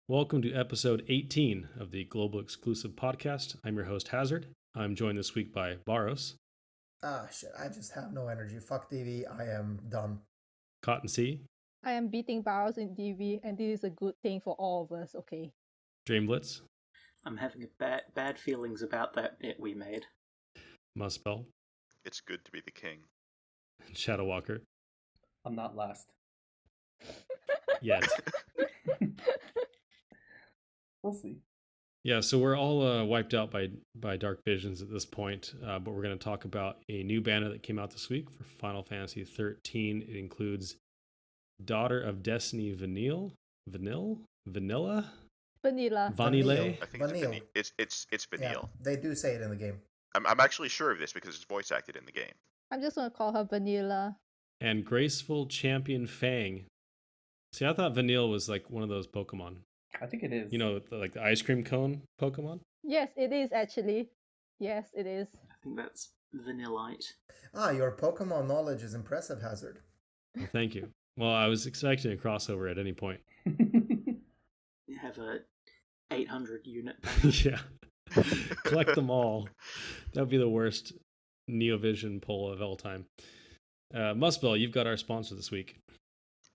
Welcome to episode 18 of the Global Exclusive Podcast. I'm your host, Hazard. I'm joined this week by Bharos, Ah, shit, I just have no energy. Fuck TV, I am done. Cotton C, I am beating Bharos in DV, and this is a good thing for all of us, okay? Dreamblitz, I'm having bad feelings about that bit we made. Muspel, It's good to be the king. and Shadowwalker. I'm not last. Yet. We'll see. Yeah, so we're all wiped out by Dark Visions at this point, but we're going to talk about a new banner that came out this week for Final Fantasy 13. It includes Daughter of Destiny Vanille? Vanilla. Vanille? I think Vanille. it's Vanille. Yeah, they do say it in the game. I'm actually sure of this because it's voice acted in the game. I'm just gonna call her Vanilla. And Graceful Champion Fang. See, I thought Vanille was like one of those Pokemon. I think it is. You know, like the ice cream cone Pokemon? Yes, it is actually. Yes, it is. I think that's Vanillite. Ah, your Pokemon knowledge is impressive, Hazard. Well, thank you. Well, I was expecting a crossover at any point. You have a 800 unit banner. Yeah. Collect them all. That would be the worst Neovision poll of all time. Muspel, you've got our sponsor this week.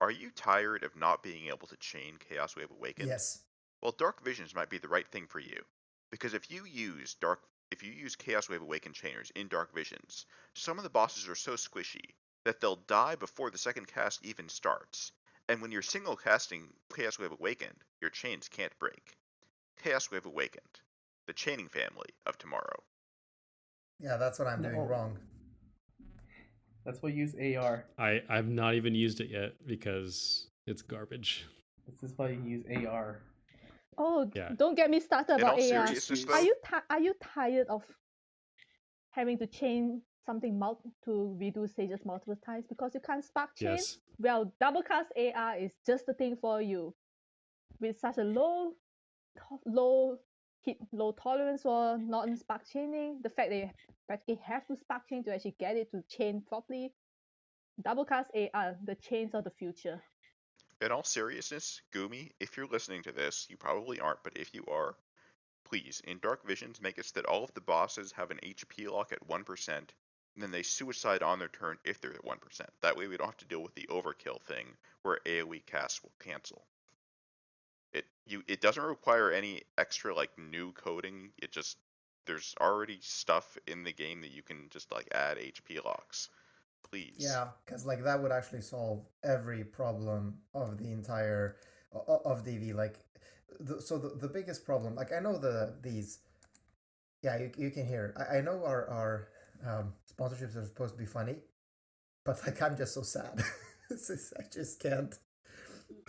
Are you tired of not being able to chain Chaos Wave Awakened? Yes. Well, Dark Visions might be the right thing for you. Because if you use Chaos Wave Awakened chainers in Dark Visions, some of the bosses are so squishy that they'll die before the second cast even starts. And when you're single casting Chaos Wave Awakened, your chains can't break. Chaos Wave Awakened, the chaining family of tomorrow. Yeah, that's what I'm doing No. wrong. That's why I use AR. I've not even used it yet because it's garbage. This is why you use AR. Oh, Yeah. don't get me started In about all AR. seriousness, Are though, you tired of having to chain something to redo stages multiple times because you can't spark chain? Yes. Well, double cast AR is just the thing for you. With such a low tolerance for non-spark chaining, the fact that you practically have to spark chain to actually get it to chain properly, double cast AR, the chains of the future. in all seriousness, Gumi, if you're listening to this, you probably aren't, but if you are, please, in Dark Visions, make it so that all of the bosses have an HP lock at 1%, and then they suicide on their turn if they're at 1%. That way we don't have to deal with the overkill thing, where AoE casts will cancel. It doesn't require any extra, like, new coding, there's already stuff in the game that you can just, like, add HP locks. Please. Yeah, because like that would actually solve every problem of the entire of DV. Like, the biggest problem, like I know these. Yeah, you can hear. I know our sponsorships are supposed to be funny, but like I'm just so sad. I just can't.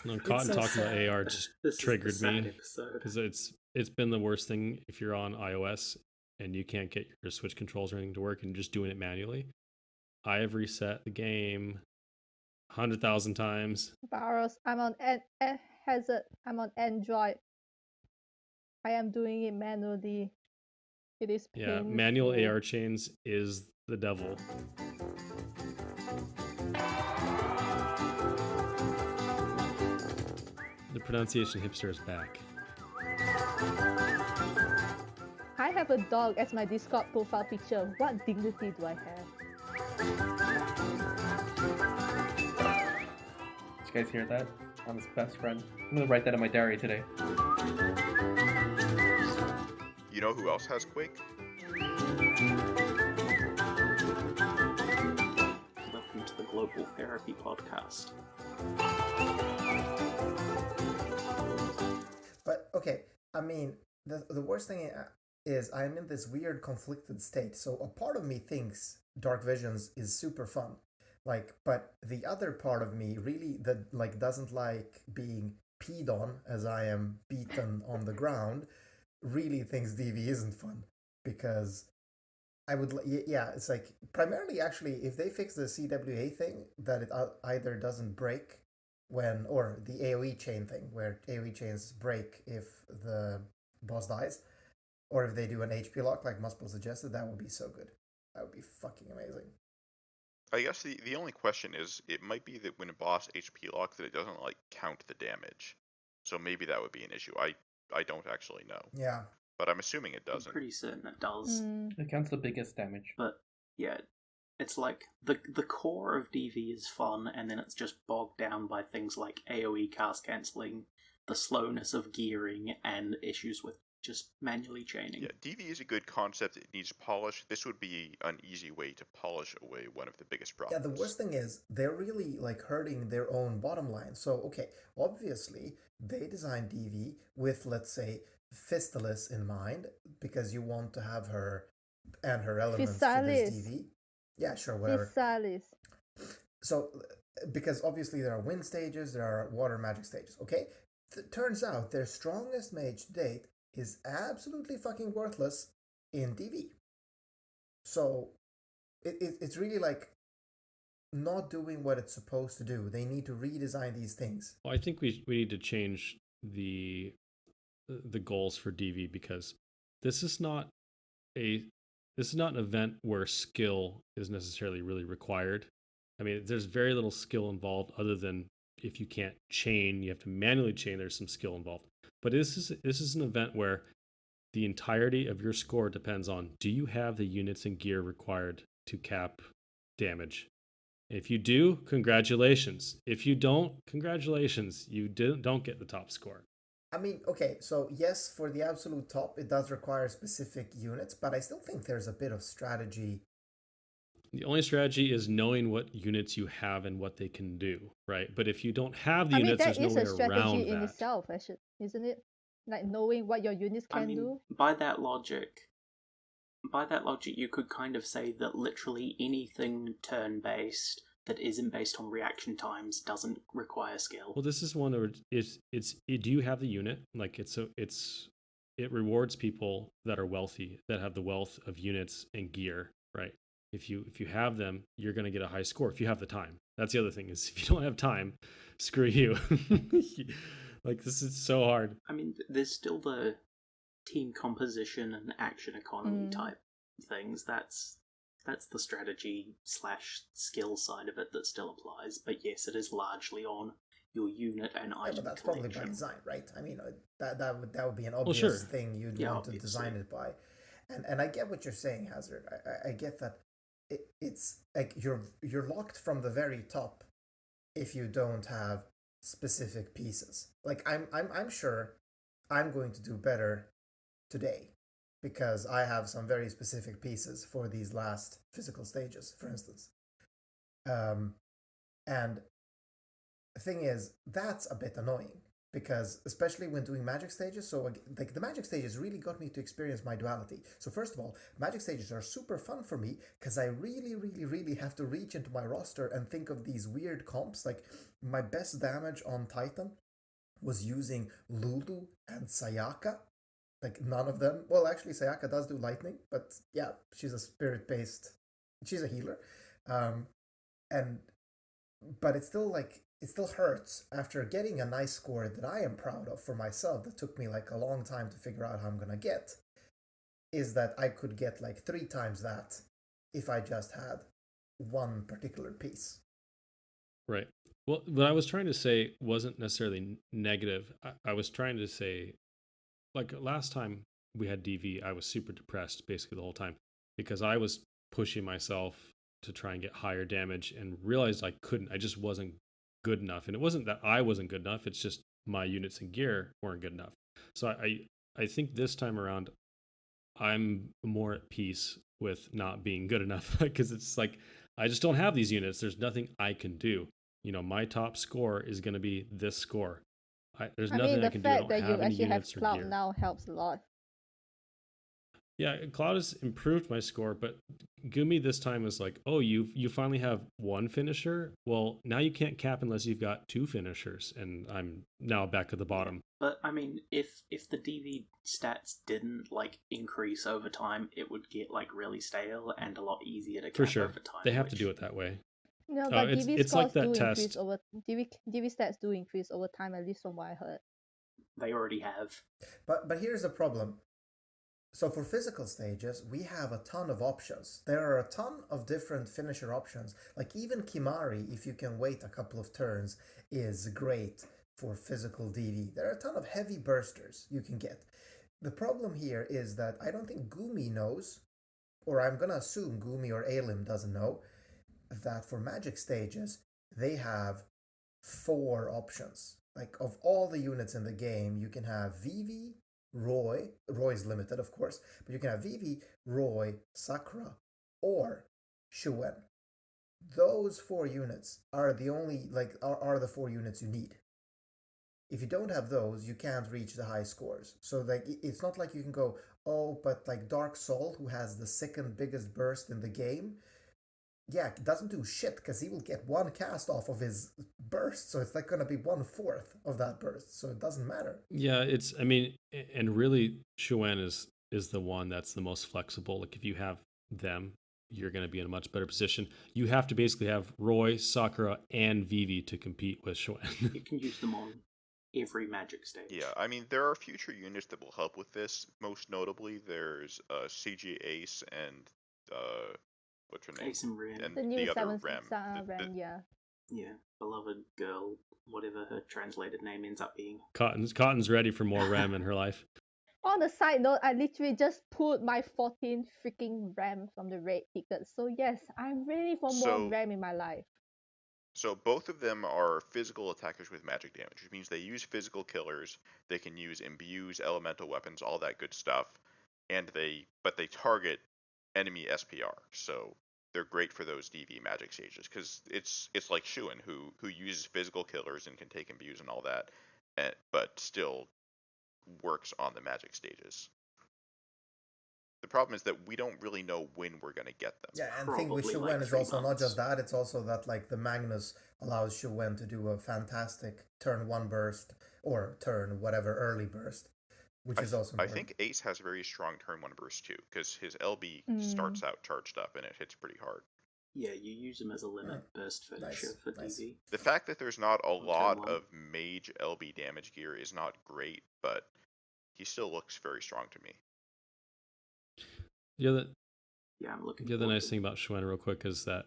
No, Cotton so talking about sad. AR just This is the triggered sad me episode. because it's been the worst thing if you're on iOS and you can't get your Switch controls or anything to work and just doing it manually. I have reset the game 100,000 times. Bharos, I'm on Hazard. I'm on Android. I am doing it manually. It is Yeah, painful. manual AR chains is the devil. The pronunciation hipster is back. I have a dog as my Discord profile picture. What dignity do I have? Did you guys hear that? I'm his best friend. I'm gonna write that in my diary today. You know who else has Quake? Welcome to the Global Therapy Podcast. But okay, I mean, the worst thing is I'm in this weird conflicted state. So a part of me thinks Dark Visions is super fun, like, but the other part of me really that like doesn't like being peed on as I am beaten on the ground. Really thinks DV isn't fun because I would yeah, it's like primarily actually if they fix the CWA thing that it either doesn't break when, or the AoE chain thing where AoE chains break if the boss dies, or if they do an HP lock like Muspel suggested, that would be so good. That would be fucking amazing. I guess the only question is, it might be that when a boss HP locks that it doesn't like count the damage. So maybe that would be an issue. I don't actually know, Yeah. but I'm assuming it I'm doesn't. pretty certain it does. It counts the biggest damage. But yeah, it's like the core of DV is fun, and then it's just bogged down by things like AoE cast cancelling, the slowness of gearing, and issues with just manually chaining. Yeah, DV is a good concept. It needs polish. This would be an easy way to polish away one of the biggest problems. Yeah, the worst thing is they're really like hurting their own bottom line. So, okay, obviously they designed DV with, let's say, Fistalis in mind because you want to have her and her elements for this ff-xiii. DV. Yeah, sure, whatever. ff-xiii. So, because obviously there are wind stages, there are water magic stages, okay? Turns out their strongest mage to date is absolutely fucking worthless in DV. So, it's really like not doing what it's supposed to do. They need to redesign these things. Well, I think we need to change the goals for DV because this is not an event where skill is necessarily really required. I mean, there's very little skill involved other than if you can't chain, you have to manually chain. There's some skill involved. But this is an event where the entirety of your score depends on, do you have the units and gear required to cap damage? If you do, congratulations. If you don't, congratulations. You don't get the top score. I mean, okay, so yes, for the absolute top, it does require specific units, but I still think there's a bit of strategy. The only strategy is knowing what units you have and what they can do, right? But if you don't have the I mean, units, that there's is no a way strategy around in that. itself, actually, isn't it? Like knowing what your units can do. By that logic, you could kind of say that literally anything turn-based that isn't based on reaction times doesn't require skill. Well, this is one where do you have the unit? Like it rewards people that are wealthy, that have the wealth of units and gear, right? If you have them, you're going to get a high score if you have the time. That's the other thing is if you don't have time, screw you. Like this is so hard. I mean, there's still the team composition and action economy type things. That's the strategy / skill side of it that still applies. But yes, it is largely on your unit and Yeah, item but that's collection. probably by design, right? I mean, that would be an obvious thing you'd want to design it by. And I get what you're saying, Hazard. I get that it's like you're locked from the very top if you don't have specific pieces. Like I'm sure I'm going to do better today because I have some very specific pieces for these last physical stages, for instance. And the thing is, that's a bit annoying because especially when doing magic stages, so like the magic stages really got me to experience my duality. So first of all, magic stages are super fun for me because I really have to reach into my roster and think of these weird comps. Like my best damage on Titan was using Lulu and Sayaka. Like none of them. Well, actually, Sayaka does do lightning, but yeah, she's a spirit-based. She's a healer, but it's still like it still hurts after getting a nice score that I am proud of for myself. That took me like a long time to figure out how I'm gonna get. Is that I could get like 3 times that if I just had one particular piece. Right. Well, what I was trying to say wasn't necessarily negative. I was trying to say, like last time we had DV, I was super depressed basically the whole time because I was pushing myself to try and get higher damage and realized I couldn't. I just wasn't good enough. And it wasn't that I wasn't good enough. It's just my units and gear weren't good enough. So I think this time around, I'm more at peace with not being good enough because it's like, I just don't have these units. There's nothing I can do. You know, my top score is going to be this score. There's nothing I can do. I don't The fact that you have any actually have units or Cloud gear. now helps a lot. Yeah, Cloud has improved my score, but Gumi this time was like, oh, you finally have one finisher? Well, now you can't cap unless you've got 2 finishers, and I'm now back at the bottom. But I mean, if the DV stats didn't like increase over time, it would get like really stale and a lot easier to cap For sure. over time. They have to do it that way. No, but DV it's scores like that do test. increase over DV stats do increase over time, at least from what I heard. They already have. But here's the problem. So for physical stages, we have a ton of options. There are a ton of different finisher options. Like even Kimari, if you can wait a couple of turns, is great for physical DV. There are a ton of heavy bursters you can get. The problem here is that I don't think Gumi knows, or I'm gonna assume Gumi or Alim doesn't know, that for magic stages, they have 4 options. Like, of all the units in the game, you can have Vivi, Roy is limited, of course, but you can have Vivi, Roy, Sakura, or Shuen. Those 4 units are the only, are the 4 units you need. If you don't have those, you can't reach the high scores. So, like, it's not like you can go, oh, but like Dark Soul, who has the second biggest burst in the game, yeah, doesn't do shit because he will get 1 cast off of his burst, so it's like gonna be 1/4 of that burst, so it doesn't matter. Yeah, and really, Shuen is the one that's the most flexible. Like, if you have them, you're going to be in a much better position. You have to basically have Roy, Sakura, and Vivi to compete with Shuen. You can use them on every magic stage. Yeah, I mean, there are future units that will help with this. Most notably, there's CG Ace and what's her name? Ace and Ren. And The new the other 7 Rem. Rem, yeah. Yeah, beloved girl, whatever her translated name ends up being. Cotton's ready for more Rem in her life. On the side note, I literally just pulled my 14 freaking RAM from the raid ticket. So yes, I'm ready for more RAM in my life. So both of them are physical attackers with magic damage, which means they use physical killers. They can use imbues, elemental weapons, all that good stuff, but they target enemy SPR. So they're great for those DV magic stages because it's like Shuen who uses physical killers and can take imbues and all that, but still works on the magic stages. The problem is that we don't really know when we're going to get them. Yeah, and the thing with Shuen is also not just that, it's also that like the Magnus allows Shuen to do a fantastic turn 1 burst or turn whatever early burst, which is also important. I think Ace has very strong turn 1 burst too, because his LB starts out charged up and it hits pretty hard. Yeah, you use him as a limit burst finisher for DV. The fact that there's not a lot of mage LB damage gear is not great, but he still looks very strong to me. I'm looking. The other nice thing about Shuen, real quick, is that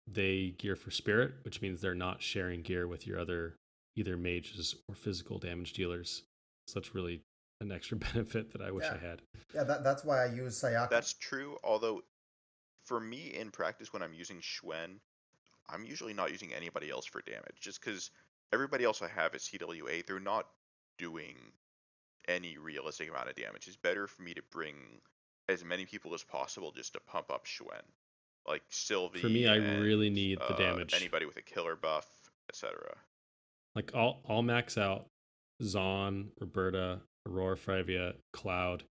they gear for spirit, which means they're not sharing gear with your other either mages or physical damage dealers. So that's really an extra benefit that I wish I had. Yeah, that's why I use Sayaka. That's true, although for me in practice when I'm using Shuen, I'm usually not using anybody else for damage, just because everybody else I have is CWA. They're not doing any realistic amount of damage. It's better for me to bring as many people as possible just to pump up Shuen. Like Sylvie. For me, I really need the damage. Anybody with a killer buff, etc. Like I'll max out Zon, Roberta, Aurora Frivia, Cloud,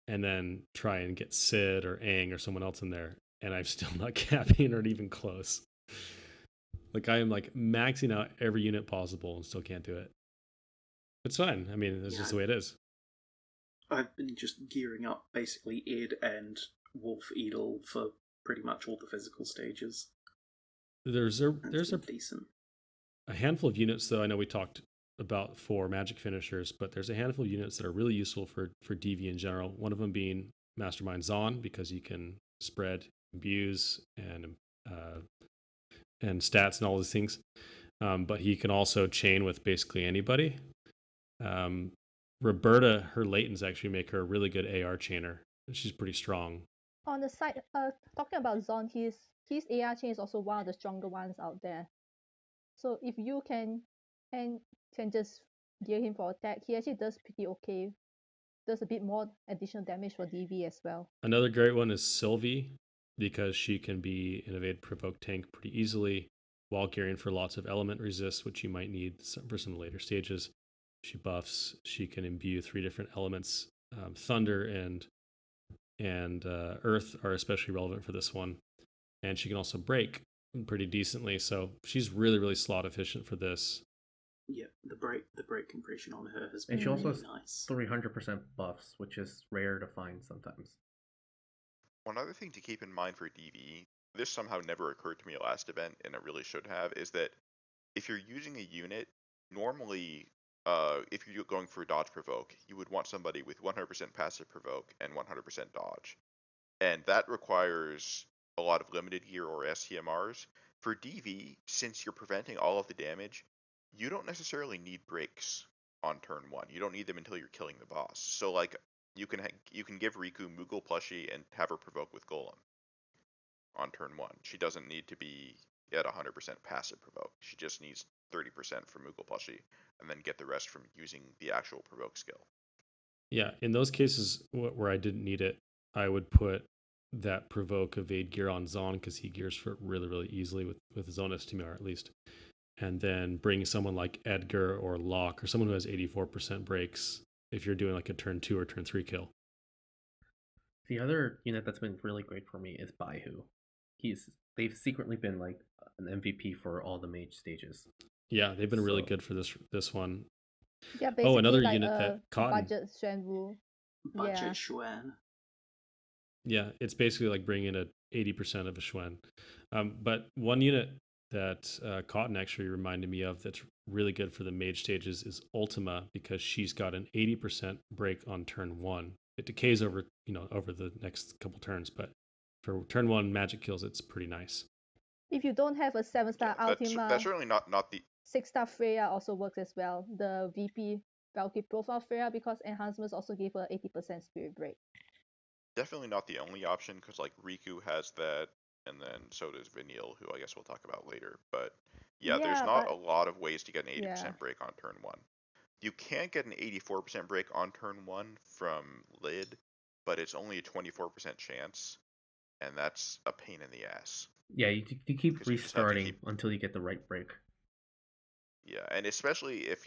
and then try and get Sid or Aang or someone else in there, and I'm still not capping or even close. Like I am like maxing out every unit possible and still can't do it. It's fine. I mean, it's just the way it is. I've been just gearing up basically Ed and Wolf Edel for pretty much all the physical stages. There's a decent. A handful of units, though. I know we talked about 4 magic finishers, but there's a handful of units that are really useful for DV in general. One of them being Mastermind Zon, because you can spread imbues and stats and all these things. But he can also chain with basically anybody. Roberta, her latents actually make her a really good AR chainer. She's pretty strong. On the side, talking about Zon, his AR chain is also one of the stronger ones out there. So if you can just gear him for attack, he actually does pretty okay. Does a bit more additional damage for DV as well. Another great one is Sylvie, because she can be an evade provoke tank pretty easily while gearing for lots of element resist, which you might need for some later stages. She buffs. She can imbue 3 different elements. Thunder and Earth are especially relevant for this one, and she can also break pretty decently. So she's really, really slot efficient for this. Yeah, the break compression on her has been and she also really has nice. 300% buffs, which is rare to find sometimes. One other thing to keep in mind for DV, this somehow never occurred to me last event, and it really should have, is that if you're using a unit, normally if you're going for dodge provoke, you would want somebody with 100% passive provoke and 100% dodge. And that requires a lot of limited gear or STMRs. For DV, since you're preventing all of the damage, you don't necessarily need breaks on turn 1. You don't need them until you're killing the boss. So like you can give Riku Moogle plushie and have her provoke with Golem on turn 1. She doesn't need to be at 100% passive provoke. She just needs 30% from Moogle plushie, and then get the rest from using the actual provoke skill. Yeah, in those cases where I didn't need it, I would put that provoke evade gear on Zon because he gears for it really, really easily with his own STMR at least. And then bring someone like Edgar or Locke or someone who has 84% breaks if you're doing like a turn 2 or turn 3 kill. The other unit that's been really great for me is Baihu. They've secretly been like an MVP for all the mage stages. Yeah, they've been really good for this one. Yeah, basically another like unit a that Cotton. budget Shenwu. Budget Xuan. Yeah, it's basically like bringing in 80% of a Schwen. But one unit that Cotton actually reminded me of that's really good for the mage stages is Ultima, because she's got an 80% break on turn 1. It decays over the next couple turns, but for turn 1 magic kills, it's pretty nice. If you don't have a 7-star Ultima, that's certainly not the 6-star Freya also works as well. The VP Valkyrie profile Freya, because enhancements also give her 80% spirit break. definitely not the only option, because like Riku has that, and then so does Vanille, who I guess we'll talk about later. But yeah, there's not a lot of ways to get an 80% break on turn 1. You can get an 84% break on turn 1 from Lid, but it's only a 24% chance, and that's a pain in the ass. Yeah, you keep restarting until you get the right break. Yeah, and especially if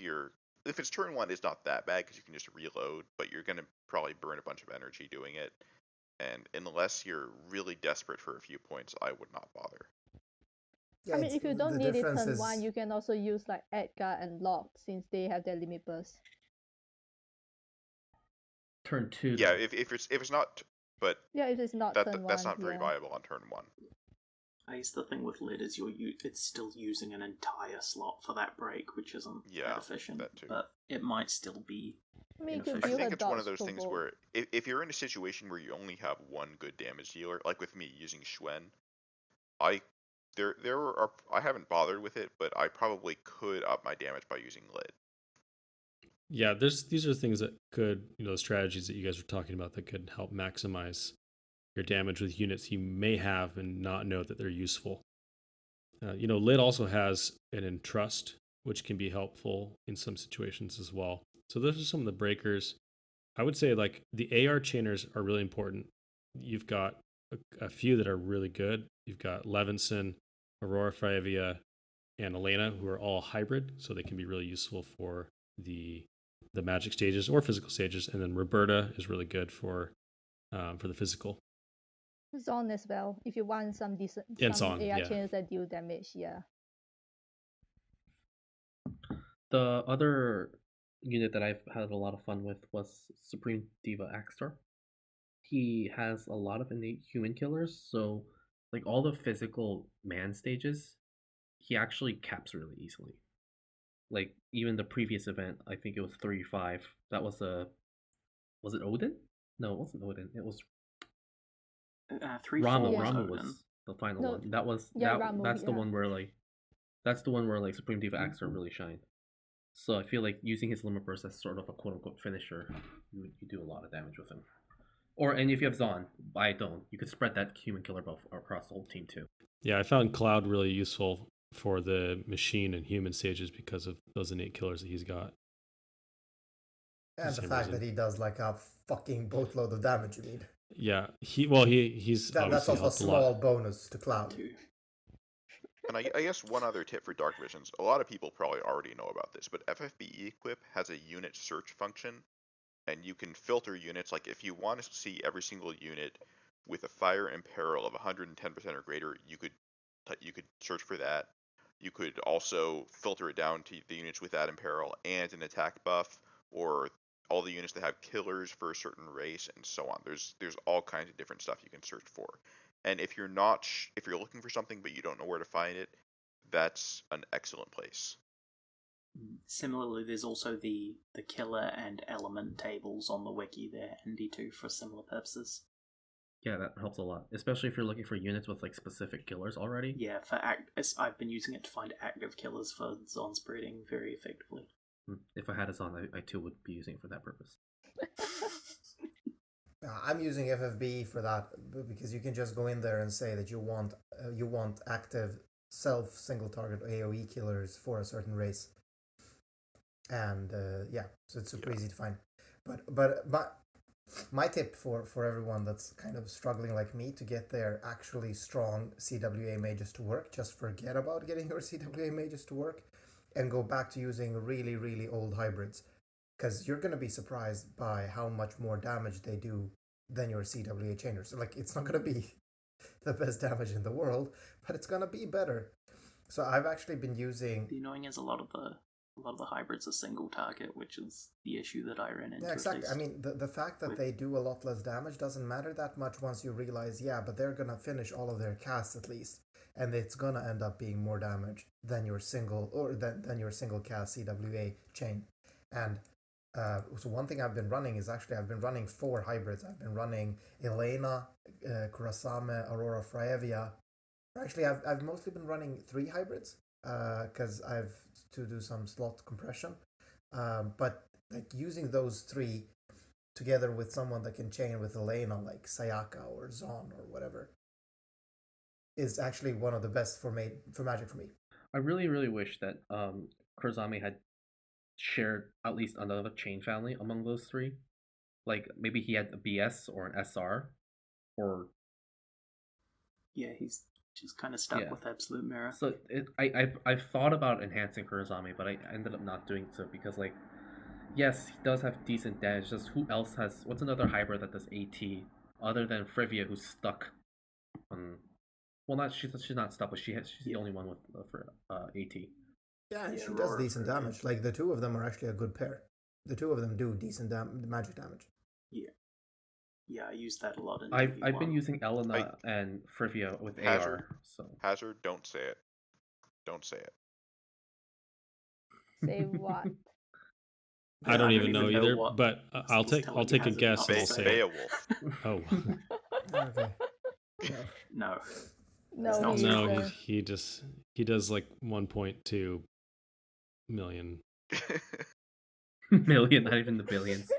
it's turn 1, it's not that bad because you can just reload, but you're gonna probably burn a bunch of energy doing it. And unless you're really desperate for a few points, I would not bother. Yeah, I mean, if you don't need it turn 1, you can also use like Edgar and Locke, since they have their limit burst. Turn 2. Yeah, if it's not, but yeah, if it's not turn 1, that's not very viable on turn 1. I guess the thing with Lid is it's still using an entire slot for that break, which isn't that efficient. That too. But it might still be. I think it's one of those things where if you're in a situation where you only have one good damage dealer, like with me using Xuan, I haven't bothered with it, but I probably could up my damage by using Lid. Yeah, these are things that could, strategies that you guys are talking about that could help maximize your damage with units you may have and not know that they're useful. Lid also has an entrust, which can be helpful in some situations as well. So those are some of the breakers. I would say like the AR chainers are really important. You've got a few that are really good. You've got Levinson, Aurora Fravia, and Elena, who are all hybrid, so they can be really useful for the magic stages or physical stages. And then Roberta is really good for the physical. Zon as well, if you want some decent AR chains that deal damage, yeah. The other unit that I've had a lot of fun with was Supreme Diva Axtor. He has a lot of innate human killers, so like all the physical man stages, he actually caps really easily. Like even the previous event, I think it was 3-5. That was was it Odin? No, it wasn't Odin. It was 3-4. Ramu was the final one. That was Ramu, that's the one where like Supreme Diva Axtor really shined. So I feel like using his limit burst as sort of a quote unquote finisher, you do a lot of damage with him. And if you have Zon, you could spread that human killer buff across the whole team too. Yeah, I found Cloud really useful for the machine and human stages because of those innate killers that he's got. And the fact that he does like a fucking boatload of damage, you mean? Yeah, he's that's also a small bonus to Cloud. And I guess one other tip for Dark Visions, a lot of people probably already know about this, but FFBE Equip has a unit search function, and you can filter units. Like if you want to see every single unit with a fire and peril of 110% or greater, you could search for that. You could also filter it down to the units with that imperil and an attack buff, or all the units that have killers for a certain race, and so on. There's all kinds of different stuff you can search for. And if you're looking for something but you don't know where to find it, that's an excellent place. Similarly, there's also the killer and element tables on the wiki. They're handy too for similar purposes. Yeah, that helps a lot, especially if you're looking for units with like specific killers already. Yeah, I've been using it to find active killers for zone spreading very effectively. If I had a Zon, I too would be using it for that purpose. I'm using FFBE for that because you can just go in there and say that you want active self single target AOE killers for a certain race, and so it's super easy to find. But my tip for everyone that's kind of struggling like me to get their actually strong CWA mages to work, just forget about getting your CWA mages to work and go back to using really, really old hybrids, because you're going to be surprised by how much more damage they do than your CWA chainers. Like, it's not going to be the best damage in the world, but it's going to be better. So I've actually been using... The annoying is a lot of the hybrids are single target, which is the issue that I ran into. Yeah, exactly. I mean, the fact that they do a lot less damage doesn't matter that much once you realize, but they're going to finish all of their casts at least, and it's going to end up being more damage than your single cast CWA chain. And so one thing I've been running is I've been running 4 hybrids. I've been running Elena, Kurasame, Aurora Fraevia. Actually, I've mostly been running 3 hybrids because I've to do some slot compression. But like using those 3 together with someone that can chain with Elena, like Sayaka or Zon or whatever, is actually one of the best for Magic for me. I really, really wish that Kurasame had shared at least another chain family among those 3. Like maybe he had a BS or an SR, or he's just kind of stuck with Absolute Mirror. So I've thought about enhancing Kurasame, but I ended up not doing so because, like, yes, he does have decent damage. Just who else has? What's another hybrid that does AT other than Frivia, who's stuck on? Well, not she's not stuck, but she's the only one with for AT. Yeah, she does decent damage. Like, the 2 of them are actually a good pair. The 2 of them do decent magic damage. Yeah, I use that a lot in I've been using Elena and Frivia with Hazard, AR. So Hazard, don't say it. Don't say it. Say what? I don't even know either, what but I'll take a guess and I'll say Beowulf. Oh. Okay. No. No, he does like 1.2 million. million, not even the billions.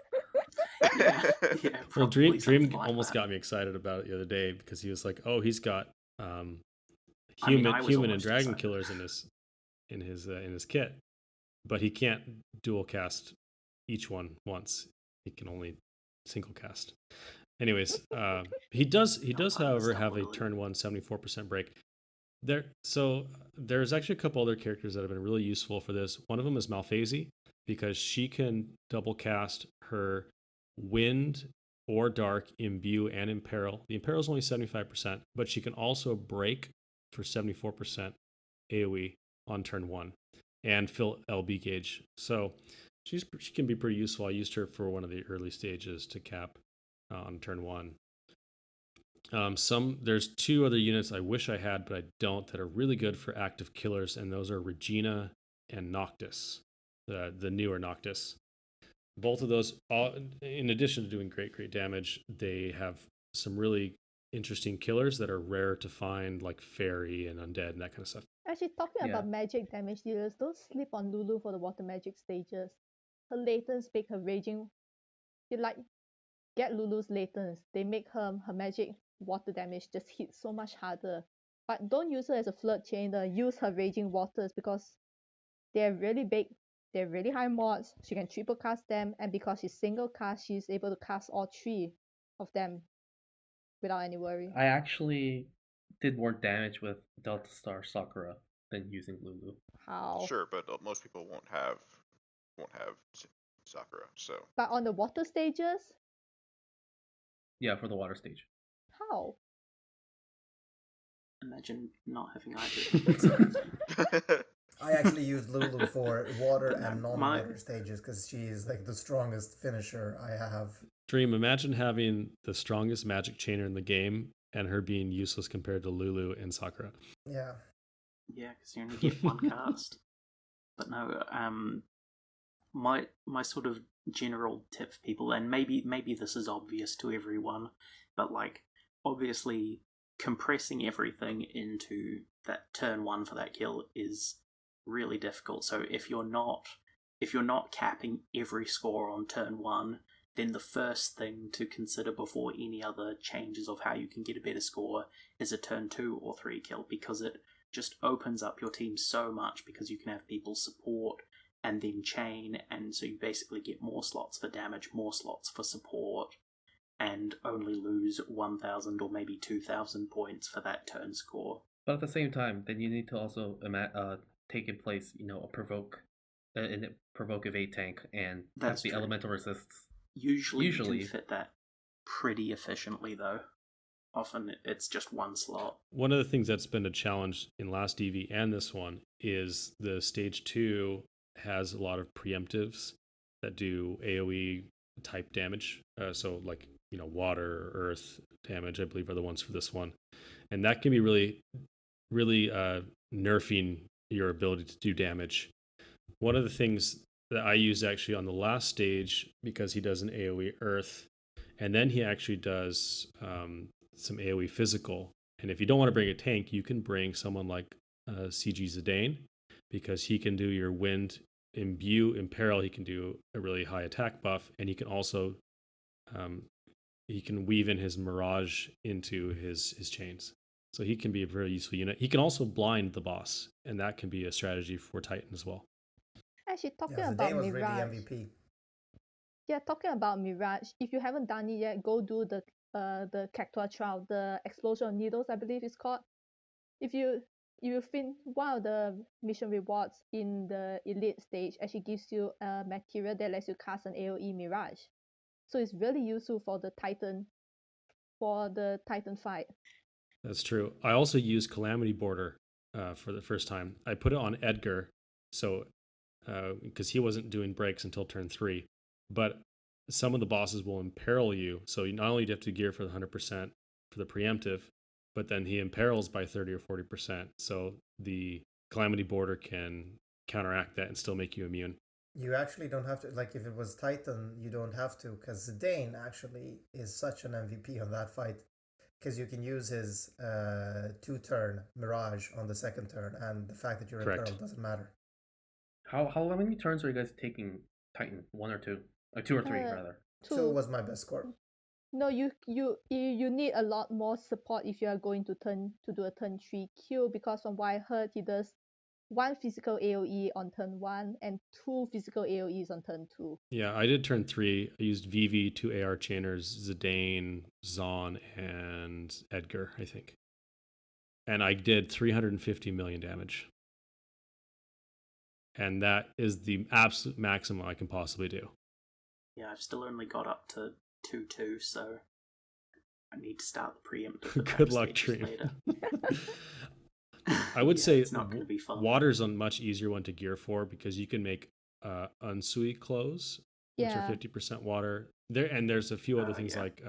Well, Dream almost got me excited about it the other day because he was like, "Oh, he's got human and dragon killers in his kit, but he can't dual cast each one once. He can only single cast." Anyways, he does however have a turn 1 74% break. There's actually a couple other characters that have been really useful for this. One of them is Malphasy, because she can double cast her Wind or Dark, Imbue, and Imperil. The Imperil is only 75%, but she can also break for 74% AoE on turn 1 and fill LB gauge. So she can be pretty useful. I used her for one of the early stages to cap on turn 1. There's 2 other units I wish I had, but I don't, that are really good for active killers, and those are Regina and Noctis, the newer Noctis. Both of those, in addition to doing great damage, they have some really interesting killers that are rare to find, like Fairy and Undead and that kind of stuff. Actually, talking about magic damage dealers, don't sleep on Lulu for the water magic stages. Her latents make her raging. Get Lulu's latents. They make her magic water damage just hit so much harder. But don't use her as a flirt chainer. Use her raging waters because they're really big. They're really high mods. She can triple cast them, and because she's single cast, she's able to cast all 3 of them without any worry. I actually did more damage with Delta Star Sakura than using Lulu. How? Sure, but most people won't have Sakura, so. But on the water stages? Yeah, for the water stage. How? Imagine not having either. I actually used Lulu for water and non-water stages because she is like the strongest finisher I have. Dream, imagine having the strongest magic chainer in the game and her being useless compared to Lulu and Sakura. Yeah. Yeah, because you only get 1 cast. But no, my sort of general tip for people, and maybe this is obvious to everyone, but like obviously compressing everything into that turn 1 for that kill is really difficult. So if you're not capping every score on turn 1, then the first thing to consider before any other changes of how you can get a better score is a turn 2 or 3 kill, because it just opens up your team so much, because you can have people support and then chain, and so you basically get more slots for damage, more slots for support, and only lose 1,000 or maybe 2,000 points for that turn score. But at the same time, then you need to also take in place, a provoke evade tank and That's have the true. elemental resists. Usually you can fit that pretty efficiently, though. Often it's just one slot. One of the things that's been a challenge in last EV and this one is the stage 2 has a lot of preemptives that do AoE type damage. So like, water, earth damage, I believe, are the ones for this one. And that can be really, really nerfing your ability to do damage. One of the things that I used actually on the last stage, because he does an AoE earth, and then he actually does some AoE physical. And if you don't want to bring a tank, you can bring someone like CG Zidane, because he can do your wind imbue, imperil. He can do a really high attack buff, and he can also he can weave in his mirage into his chains. So he can be a very useful unit. He can also blind the boss, and that can be a strategy for Titan as well. Actually, talking Yeah, about Zidane was Mirage. really MVP. Yeah, talking about Mirage, if you haven't done it yet, go do the Cactua trial, the Explosion of Needles, I believe it's called. If you think one of the mission rewards in the elite stage actually gives you a material that lets you cast an AoE Mirage. So it's really useful for the Titan fight. That's true. I also used Calamity Border for the first time. I put it on Edgar, so because he wasn't doing breaks until turn 3, but some of the bosses will imperil you. So you not only do you have to gear for the 100% for the preemptive, but then he imperils by 30 or 40%. So the Calamity Border can counteract that and still make you immune. You actually don't have to, like, if it was Titan, you don't have to, because Zidane actually is such an MVP on that fight, because you can use his 2-turn Mirage on the second turn, and the fact that you're Correct. imperiled doesn't matter. How many turns are you guys taking Titan? 1 or 2? 2 or 3 rather. 2 was my best score. No, you need a lot more support if you are going to do a turn 3 kill, because from what I heard, he does 1 physical AoE on turn 1 and 2 physical AoEs on turn 2. Yeah, I did turn 3. I used Vivi, 2 AR chainers, Zidane, Zon, and Edgar, I think. And I did 350 million damage. And that is the absolute maximum I can possibly do. Yeah, I've still only got up to 2-2, so I need to start the preemptive. Good luck, Dream. Later. I would say it's not going to be fun. Water's a much easier one to gear for, because you can make Unsui clothes, which are 50% water. There's a few other things like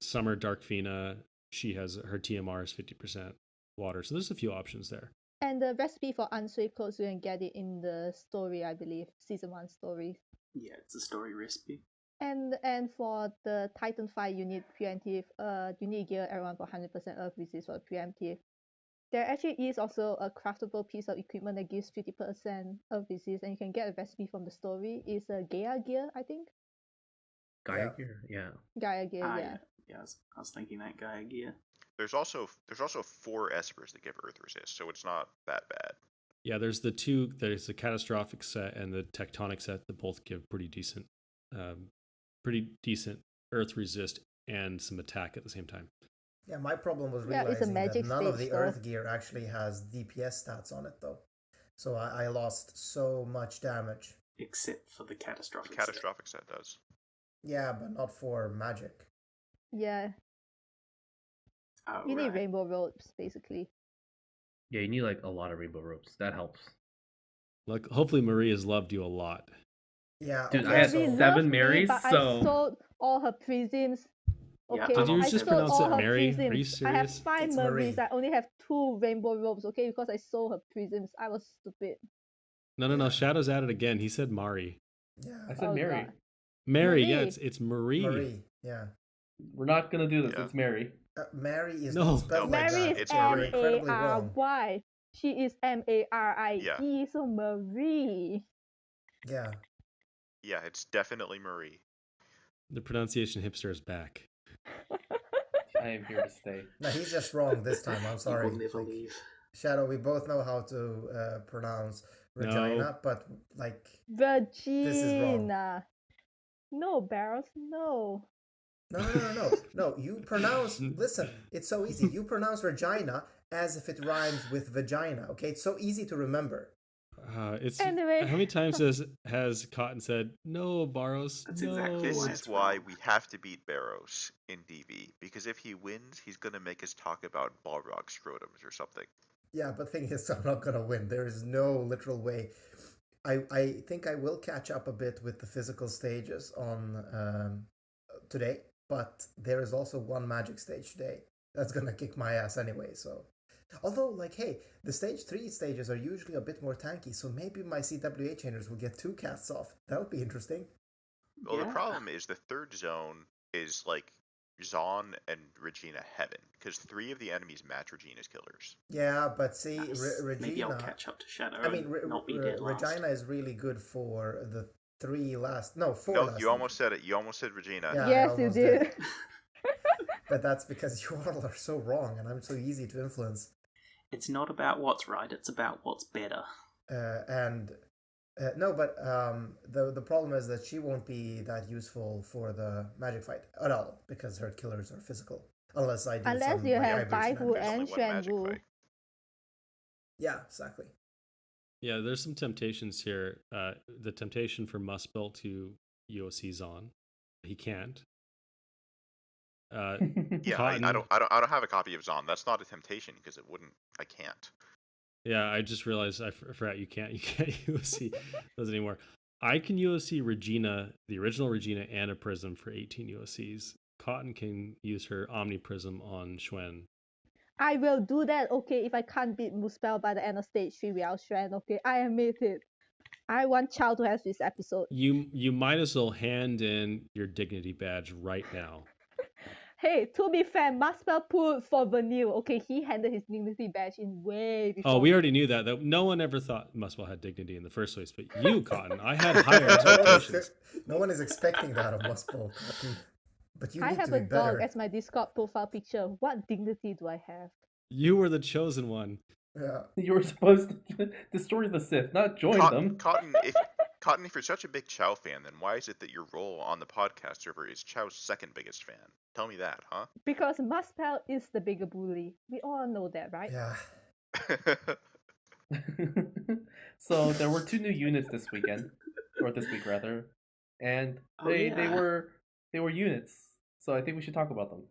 Summer Darkfina. She has her TMR is 50% water, so there's a few options there. And the recipe for Unsui clothes, you can get it in the story, I believe, season 1 story. Yeah, it's a story recipe. And for the Titan fight, you need preemptive. You need gear everyone for 100% earth resist for preemptive. There actually is also a craftable piece of equipment that gives 50% earth resist, and you can get a recipe from the story. It's a Gaia gear, I think. Gaia gear, yeah. Gaia gear, yeah. Yeah, I was thinking that Gaia gear. There's also 4 espers that give earth resist, so it's not that bad. Yeah, there's the catastrophic set and the tectonic set that both give pretty decent earth resist and some attack at the same time. Yeah, my problem was realizing that none of the earth gear actually has DPS stats on it, though. So I lost so much damage. Except for the catastrophic set. The catastrophic set does. Yeah, but not for magic. Yeah. Oh, you need rainbow ropes, basically. Yeah, you need like a lot of rainbow ropes. That helps. Like, hopefully Maria's loved you a lot. Yeah, dude, I had 7 Marys, so I sold all her prisms. Okay, did you just pronounce it Mary? Prisms. Are you serious? I have 5 Marys. I only have 2 rainbow robes, okay, because I sold her prisms. I was stupid. No. Shadow's at it again. He said Mari. Yeah. I said Mary. Mary, yeah, it's Marie. Marie, yeah. We're not gonna do this. Yeah. It's Mary. Mary is No. not spelled like Mary that. is It's You're Marie. incredibly wrong. Mary. She is Marie. Yeah. So Marie. Yeah. Yeah, it's definitely Marie. The pronunciation hipster is back. I am here to stay. No, he's just wrong this time. I'm sorry. You will never Like, leave. Shadow, we both know how to pronounce Regina, but like Virginia. No, Barrels, no. no. You pronounce. Listen, it's so easy. You pronounce Regina as if it rhymes with vagina. Okay, it's so easy to remember. It's Anyway. How many times has Cotton said no, Bharos? That's no. exactly This why is it's why wrong. we have to beat Bharos in DV, because if he wins, he's gonna make us talk about Balrog scrotums or something. Yeah, but thing is, I'm not gonna win. There is no literal way. I think I will catch up a bit with the physical stages on today, but there is also one magic stage today that's gonna kick my ass anyway. So, although like, hey, the stage 3 stages are usually a bit more tanky, so maybe my CWA chainers will get 2 casts off. That'll be interesting. Well, the Yeah. problem is the third zone is like Zon and Regina heaven, because 3 of the enemies match Regina's killers. Yeah, but see, Nice. Maybe I'll Regina. catch up to Shadow I mean, and not be dead last. Regina is really good for the 4 last. No, last you almost stages. said it. You almost said Regina. Yeah, I Yes, you almost did. But that's because you all are so wrong, and I'm so easy to influence. It's not about what's right, it's about what's better. No, but the problem is that she won't be that useful for the magic fight at all because her killers are physical. Unless I do Unless some, you like, have hybrid Daihu shenanigans. and There's only one magic Xuanwu. fight. Yeah, exactly. Yeah, there's some temptations here. The temptation for Muspel to UOC Zon. He can't. Yeah, Cotton. I don't have a copy of Zon. That's not a temptation because it wouldn't. I can't. Yeah, I just realized I forgot you can't UOC those anymore. I can UOC Regina, the original Regina, and a Prism for 18 UOCs. Cotton can use her Omni Prism on Xuen. I will do that, okay, if I can't beat Muspel by the end of stage 3 without Xuan, okay? I admit it. I want Chow to have this episode. You might as well hand in your dignity badge right now. Hey, to be fair, Muspel put for Vanille. Okay, he handed his dignity badge in way before. Oh, we already knew that. No one ever thought Muspel had dignity in the first place, but you, Cotton, I had higher expectations. No one is expecting that of Muspel, Cotton. But you I need have to a be dog better. as my Discord profile picture. What dignity do I have? You were the chosen one. Yeah. You were supposed to destroy the Sith, not join them. Cotton, if you're such a big Chow fan, then why is it that your role on the podcast server is Chow's second biggest fan? Tell me that, huh? Because Muspel is the bigger bully. We all know that, right? Yeah. So there were 2 new units this weekend, or this week rather, and Oh, they yeah. were units. So I think we should talk about them.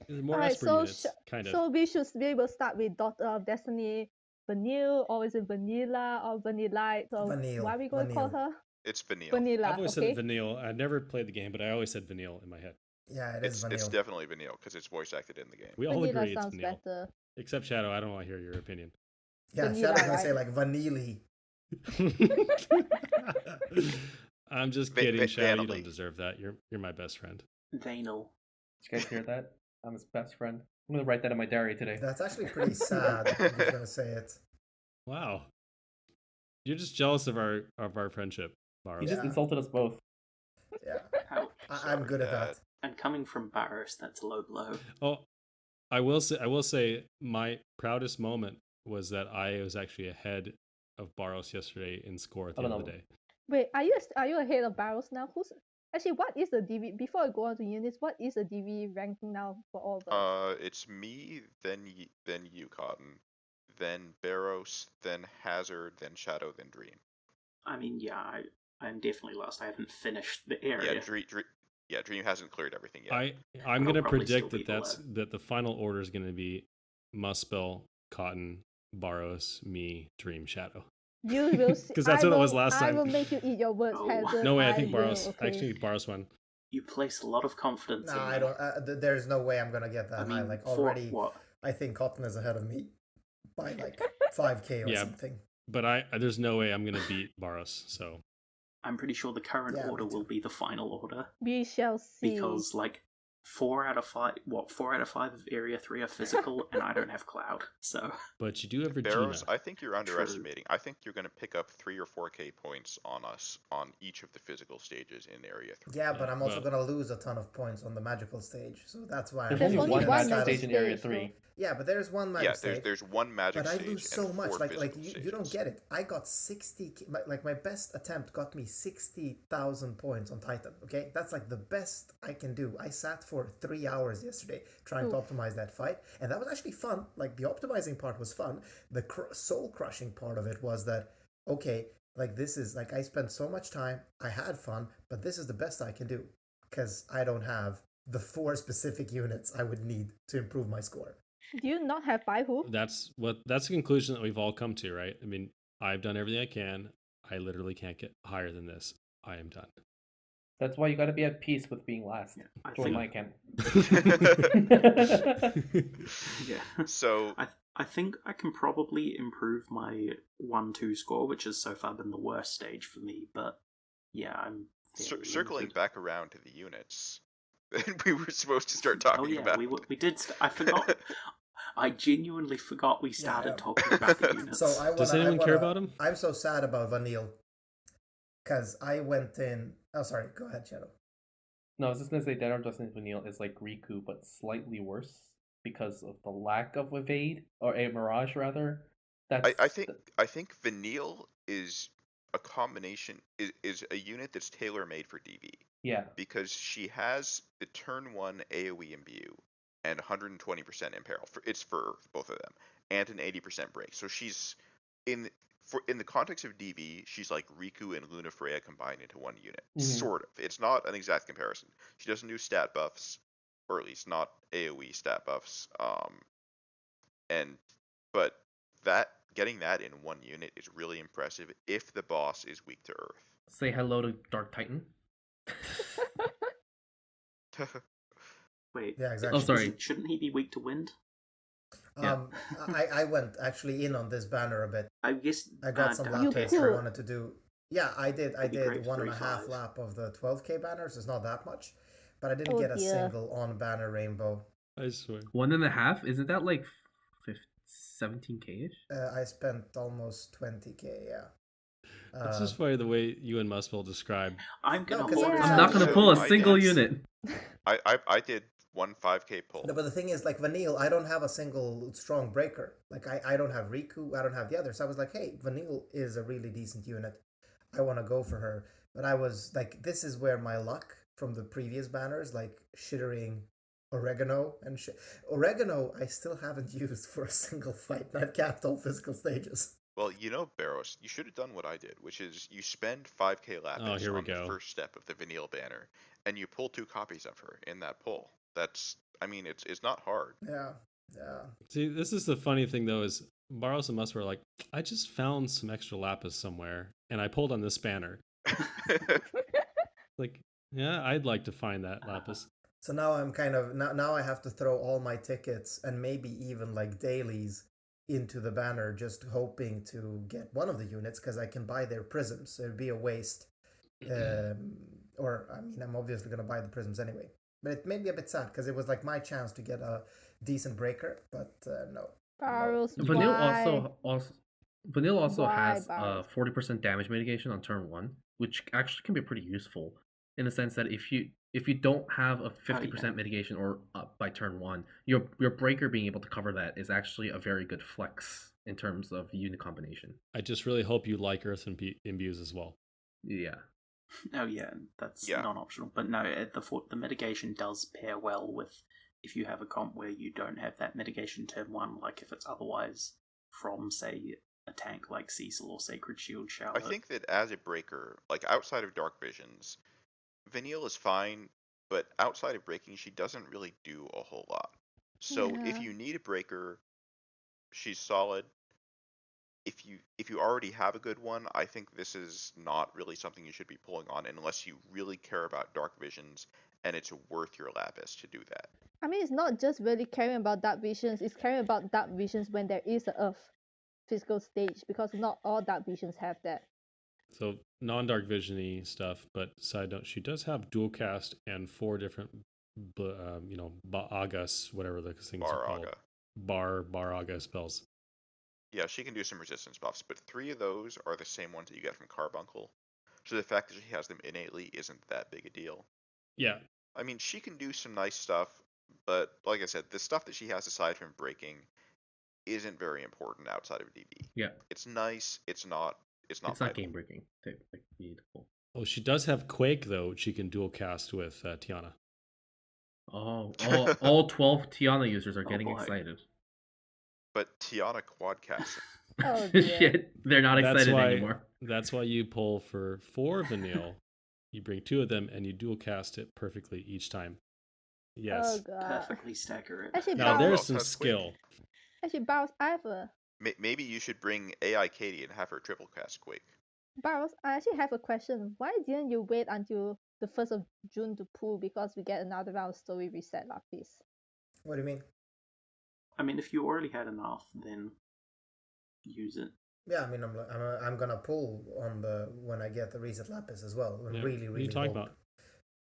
There's more Alright, Esper so units, kind of. So we should be able to start with Daughter of Destiny, Vanille, or is it Vanilla or Vanillite? Or Vanille, what are we going to call Vanille. her? It's Vanille. Vanilla, I've always okay? said Vanille. I never played the game, but I always said Vanille in my head. Yeah, it is Vanille. It's definitely Vanille because it's voice acted in the game. We all Vanilla agree it's sounds Vanille. better. Except Shadow, I don't want to hear your opinion. Yeah, Vanilla, Shadow's gonna right? say like Vanille. I'm just kidding, Shadow. You Vanille. don't deserve that. You're my best friend. Vanal. Did you guys hear that? I'm his best friend. I'm gonna write that in my diary today. That's actually pretty sad. I'm just gonna say it. Wow. You're just jealous of our friendship, He Bharos. just Yeah. insulted us both. Yeah, Ouch. I'm good at that. And coming from Bharos, that's a low blow. Oh, I will say my proudest moment was that I was actually ahead of Bharos yesterday in score at the Oh, end of no. the day. Wait, are you ahead of Barrels now? Actually, what is the DV? Before I go on to units, what is the DV ranking now for all of us? It's me, then you, Cotton, then Bharos, then Hazard, then Shadow, then Dream. I mean, yeah, I'm definitely lost. I haven't finished the area. Yeah, Dream hasn't cleared everything yet. I'm I'll gonna probably still predict be that the final order is gonna be Muspel, Cotton, Bharos, me, Dream, Shadow. You will see. 'Cause that's what it was last I time. will make you eat your words, Oh. Hazard. No way, I think will, Bharos. okay? Actually, Bharos won. You place a lot of confidence in Nah, me. I don't. There's no way I'm gonna get that I high. mean, Like for already, what? I think Cotton is ahead of me by like 5K or Yeah. something. But there's no way I'm gonna beat Bharos. So I'm pretty sure the current Yeah, order me too. will be the final order. We shall see. Because, like, 4 out of 5. What? 4 out of 5 of Area 3 are physical, and I don't have Cloud. So But you do have Regina. Bharos, I think you're underestimating. I think you're going to pick up 3 or 4k points on us on each of the physical stages in Area 3. Yeah, but I'm also well- going to lose a ton of points on the magical stage, so that's why There's I'm only only one one magic magic stage in Area stage, 3. Yeah, but there's one magic Yeah, stage. there's one magic But I stage lose so and much. 4 Like physical you don't stages. get it. I got 60. Like my best attempt got me 60,000 points on Titan. Okay, that's like the best I can do. I sat for 3 hours yesterday trying to Oof. optimize that fight, and that was actually fun. Like the optimizing part was fun. The soul crushing part of it was that okay, like this is like I spent so much time. I had fun, but this is the best I can do because I don't have the 4 specific units I would need to improve my score. Do you not have 5 hoof? That's the conclusion that we've all come to, right? I mean, I've done everything I can. I literally can't get higher than this. I am done. That's why you got to be at peace with being last. I Or think my camp. yeah. So I think I can probably improve my 1-2 score, which has so far been the worst stage for me. But yeah, I'm circling limited. back around to the units, we were supposed to start Oh talking yeah, about. we did. I forgot. I genuinely forgot we started Yeah. talking about the units. So I wanna, Does anyone care about him? I'm so sad about Vanille because I went in. Oh, sorry. Go ahead, Shadow. No, I was just gonna say Dead or Dustin Vanille is like Riku, but slightly worse because of the lack of evade or a mirage rather. That's I think Vanille is a combination is a unit that's tailor made for DV yeah. because she has the turn 1 AoE imbue and 120% imperil. It's for both of them and an 80% break. So she's in the context of DV, she's like Riku and Lunafreya combined into one unit. Mhm. Sort of. It's not an exact comparison. She doesn't do stat buffs, or at least not AoE stat buffs. But getting that in one unit is really impressive if the boss is weak to earth. Say hello to Dark Titan. Wait. Yeah, exactly. Oh, sorry. Shouldn't he be weak to wind? Yeah. I went actually in on this banner a bit. I guess I got some You lapis. could. I wanted to do. Yeah, I did. I That'd be did great, 1.5 3-5. lap of the 12k banners. It's not that much, but I didn't Oh, get a dear. single on banner rainbow. I swear. 1.5? Isn't that like 17k ish? I spent almost 20k. Yeah. It's just funny the way you and Muspel describe. I'm gonna No, 'cause hold I'm I'm on not to gonna the pull a I single did. unit. I did 1 5k pull. No, but the thing is, like Vanille, I don't have a single strong breaker. Like I don't have Riku, I don't have the others. I was like, hey, Vanille is a really decent unit. I want to go for her. But I was like, this is where my luck from the previous banners, like shittering oregano and shit. Oregano, I still haven't used for a single fight. And I've capped all physical stages. Well, Bharos, you should have done what I did, which is you spend 5k lapis here we on the go. first step of the Vanille banner, and you pull 2 copies of her in that pull. It's not hard. Yeah, yeah. See, this is the funny thing though, is Bharos and Muspel were like, I just found some extra lapis somewhere, and I pulled on this banner. Like, yeah, I'd like to find that lapis. So now I'm kind of now I have to throw all my tickets and maybe even like dailies into the banner, just hoping to get one of the units because I can buy their prisms. So it'd be a waste. Or I mean, I'm obviously gonna buy the prisms anyway. But it made me a bit sad because it was like my chance to get a decent breaker, but no. Bharos, Vanille why? Vanille also Why, has Bharos? 40% damage mitigation on turn 1, which actually can be pretty useful in the sense that if you don't have a 50% mitigation or up by turn 1, your breaker being able to cover that is actually a very good flex in terms of unit combination. I just really hope you like Earth imbues as well. Yeah. Oh yeah, that's Yeah. non-optional. But no, the mitigation does pair well with if you have a comp where you don't have that mitigation turn 1, like if it's otherwise from, say, a tank like Cecil or Sacred Shield I Charlotte. think that as a breaker, like outside of Dark Visions, Vanille is fine, but outside of breaking, she doesn't really do a whole lot. So if Yeah. you need a breaker, she's solid. If you already have a good one, I think this is not really something you should be pulling on unless you really care about Dark Visions and it's worth your lapis to do that. I mean, it's not just really caring about dark visions, it's caring about dark visions when there is a Earth physical stage, because not all dark visions have that. So non-dark vision-y stuff, but side note, she does have dual cast and 4 different Baragas, whatever the things are called. Baraga spells. Yeah, she can do some resistance buffs, but 3 of those are the same ones that you get from Carbuncle. So the fact that she has them innately isn't that big a deal. Yeah. I mean, she can do some nice stuff, but like I said, the stuff that she has aside from breaking isn't very important outside of DB. Yeah. It's nice. It's not game breaking. Beautiful. Oh, she does have Quake though, which she can dual cast with Tiana. Oh, all 12 Tiana users are getting excited. But Tiana quadcasting. Oh dear. Shit, they're not excited anymore. That's why you pull for 4 Vanille. You bring 2 of them and you dual cast it perfectly each time. Yes. Oh god. Perfectly stagger it. Actually, Now Bharos, there's some skill. Bharos, I have a Maybe you should bring AI Katie and have her triple cast Quake. Bharos, I actually have a question. Why didn't you wait until the 1st of June to pull, because we get another round of story reset Lapis? What do you mean? I mean, if you already had enough, then use it. Yeah, I mean, I'm gonna pull on when I get the reset lapis as well. Yeah. Really, What are you talking hope. about?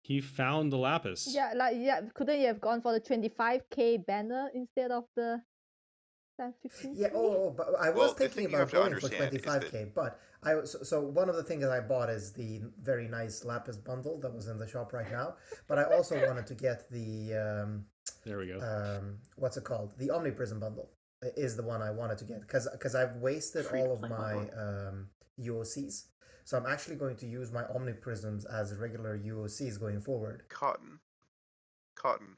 He found the lapis. Yeah, couldn't you have gone for the 25k banner instead of the 15? Yeah, but I was thinking about going for 25k, but so one of the things that I bought is the very nice lapis bundle that was in the shop right now, but I also wanted to get the there we go. What's it called? The Omniprism bundle is the one I wanted to get because I've wasted all of my UOCs. So I'm actually going to use my Omniprisms as regular UOCs going forward. Cotton,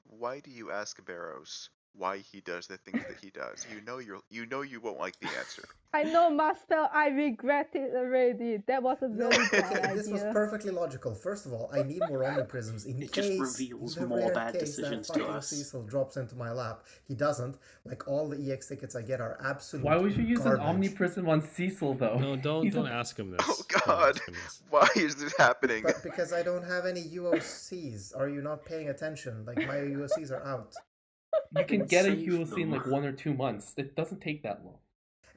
why do you ask Bharos why he does the things that he does? You know you won't like the answer. I know, Muspel, I regret it already. That was a very bad idea. This was perfectly logical. First of all, I need more Omniprisms in it case just reveals the more rare bad case decisions that to fucking us. Cecil drops into my lap. He doesn't. Like, all the EX tickets I get are absolute Why would you use garbage. an Omniprism on Cecil, though? No, don't ask him this. Oh god, why is this happening? But because I don't have any UOCs. Are you not paying attention? Like, my UOCs are out. You can get a Save UOC in them. like 1 or 2 months. It doesn't take that long.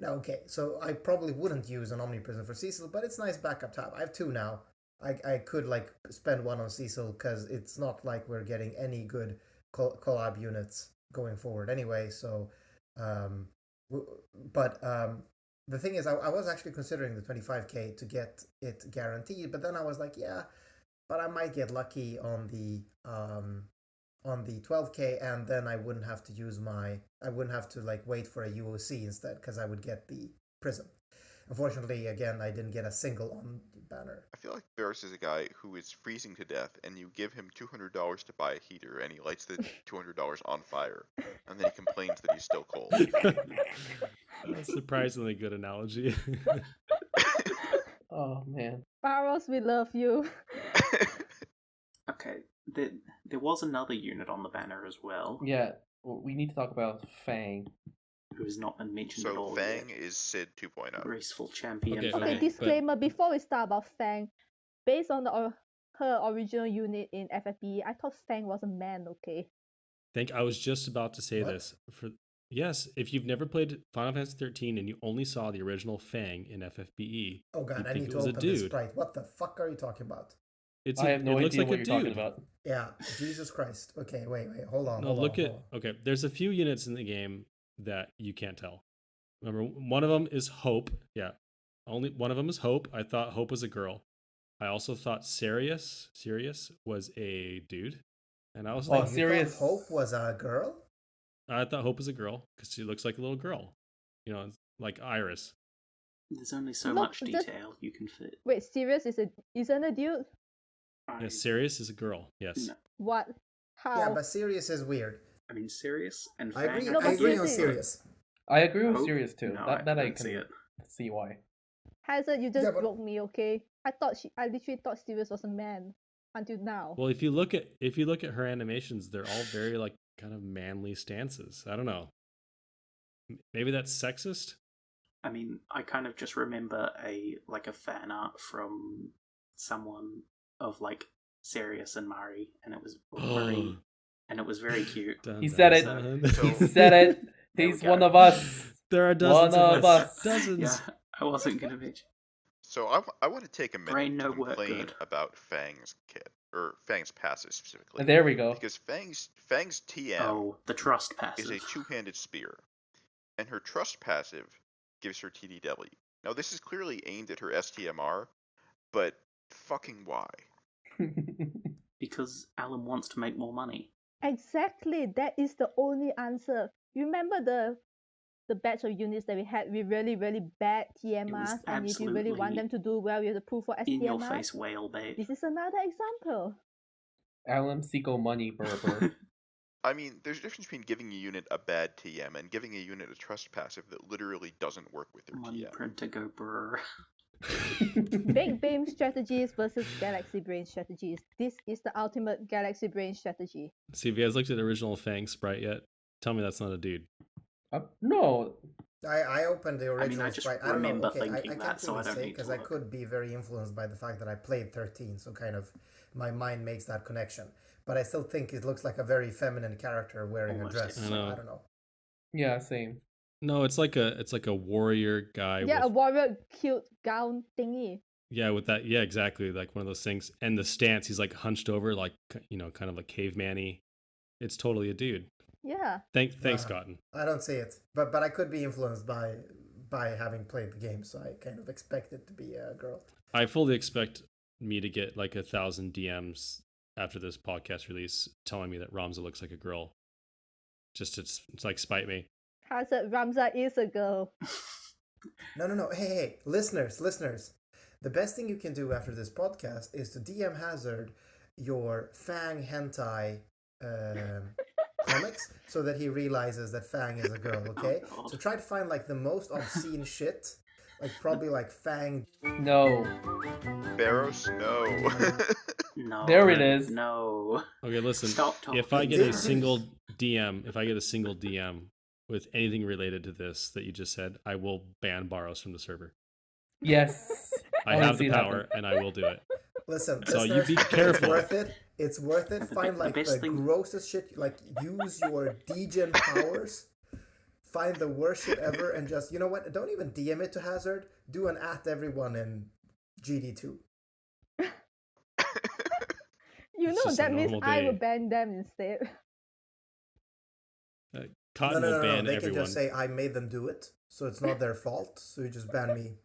No, okay, so I probably wouldn't use an Omniprism for Cecil, but it's nice backup tab. I have 2 now. I could, like, spend 1 on Cecil, because it's not like we're getting any good collab units going forward anyway, so... the thing is, I was actually considering the 25k to get it guaranteed, but then I was like, yeah, but I might get lucky on the 12k, and then I wouldn't have to like wait for a UOC instead, because I would get the prism. Unfortunately, again, I didn't get a single on banner. I feel like Bharos is a guy who is freezing to death, and you give him $200 to buy a heater, and he lights the $200 on fire, and then he complains that he's still cold. That's a surprisingly good analogy. Oh, man. Bharos, we love you. Okay, there was another unit on the banner as well. Yeah, we need to talk about Fang. Who has not been mentioned at So all Fang yet. is Sid 2.0. Graceful champion Okay, Fang. Okay, disclaimer before we start about Fang. Based on her original unit in FFBE, I thought Fang was a man, okay? I was just about to say What? this. Yes, if you've never played Final Fantasy 13 and you only saw the original Fang in FFBE, Oh god, you'd I think need it to was a open this dude. Sprite. What the fuck are you talking about? I have no it looks idea like what a you're dude. talking about. Yeah, Jesus Christ. Okay, wait, hold on. No, hold look on, at hold on. okay. There's a few units in the game that you can't tell. Remember, one of them is Hope. Yeah, only one of them is Hope. I thought Hope was a girl. I also thought Sirius was a dude, and I was Oh, like, You thought Sirius. Hope was a girl? I thought Hope was a girl because she looks like a little girl. You know, like Iris. There's only so Look, much just- detail you can fit. Wait, Sirius isn't a dude? Yeah, Sirius is a girl. Yes. No, What? How? Yeah, but Sirius is weird. I mean Sirius and I Fang. agree. No, I but agree on seriously- Sirius. I agree with Hope? Sirius too. No, that I don't can see it. see why. Hazard, you just Yeah, but- broke me, okay? I literally thought Sirius was a man until now. Well, if you look at her animations, they're all very like kind of manly stances. I don't know. Maybe that's sexist. I mean, I kind of just remember a fan art from someone of like Sirius and Mari, and it was Mari, and it was very cute. Dun, He dun, said it. dun. He said it. There we He's go. one of us. There are dozens One of of us. us. Dozens. Yeah, I wasn't gonna mention. So I want to take a minute Brain to no work complain good. about Fang's kit, or Fang's passive specifically. There we go. Because Fang's TM Oh, the trust is passive. a two-handed spear, and her trust passive gives her TDW. Now this is clearly aimed at her STMR, but fucking why? Because Alan wants to make more money. Exactly, that is the only answer. You remember the batch of units that we had with really, really bad TMRs, and if you really want them to do well, you have to pull for STMR. In your face whale bait. This is another example. Alan Seco money, Berber. I mean, there's a difference between giving a unit a bad TM and giving a unit a trust passive that literally doesn't work with their Money TM. print to go brr. Big Beam strategies versus Galaxy Brain strategies. This is the ultimate Galaxy Brain strategy. See, if you guys looked at the original Fang sprite yet, tell me that's not a dude. No. I opened the original I just sprite. I don't know. remember Okay, I thinking can't that, so I really don't say need to because I look. could be very influenced by the fact that I played 13, so kind of my mind makes that connection. But I still think it looks like a very feminine character wearing Almost, a dress. yeah. So I don't know. Yeah, same. No, it's like a warrior guy. Yeah, with, a warrior cute gown thingy. Yeah, with that. Yeah, exactly. Like one of those things. And the stance, he's like hunched over, like, kind of like caveman-y. It's totally a dude. Yeah. Thanks, Cotton. I don't see it, but I could be influenced by having played the game, so I kind of expect it to be a girl. I fully expect me to get like 1,000 DMs after this podcast release telling me that Ramza looks like a girl. Just it's like spite me. Hazard Ramza is a girl. No. Hey, listeners. The best thing you can do after this podcast is to DM Hazard your Fang hentai comics so that he realizes that Fang is a girl, okay? So try to find like the most obscene shit, like probably like Fang. No. Bharos, no. No. There it is. No. Okay, listen. Stop talking. If I get a single DM with anything related to this that you just said, I will ban Bharos from the server. Yes. I wanna have the see that power, and I will do it. Listen, So you listeners, be careful. It's worth it. Find the like the best thing- grossest shit. Like use your degen powers. Find the worst shit ever, and just you know what? Don't even DM it to Hazard. Do an @everyone in GD2. You It's know just a that means normal I will day. ban them instead. Cotton will ban They everyone. can just say I made them do it, so it's not their fault. So you just ban me.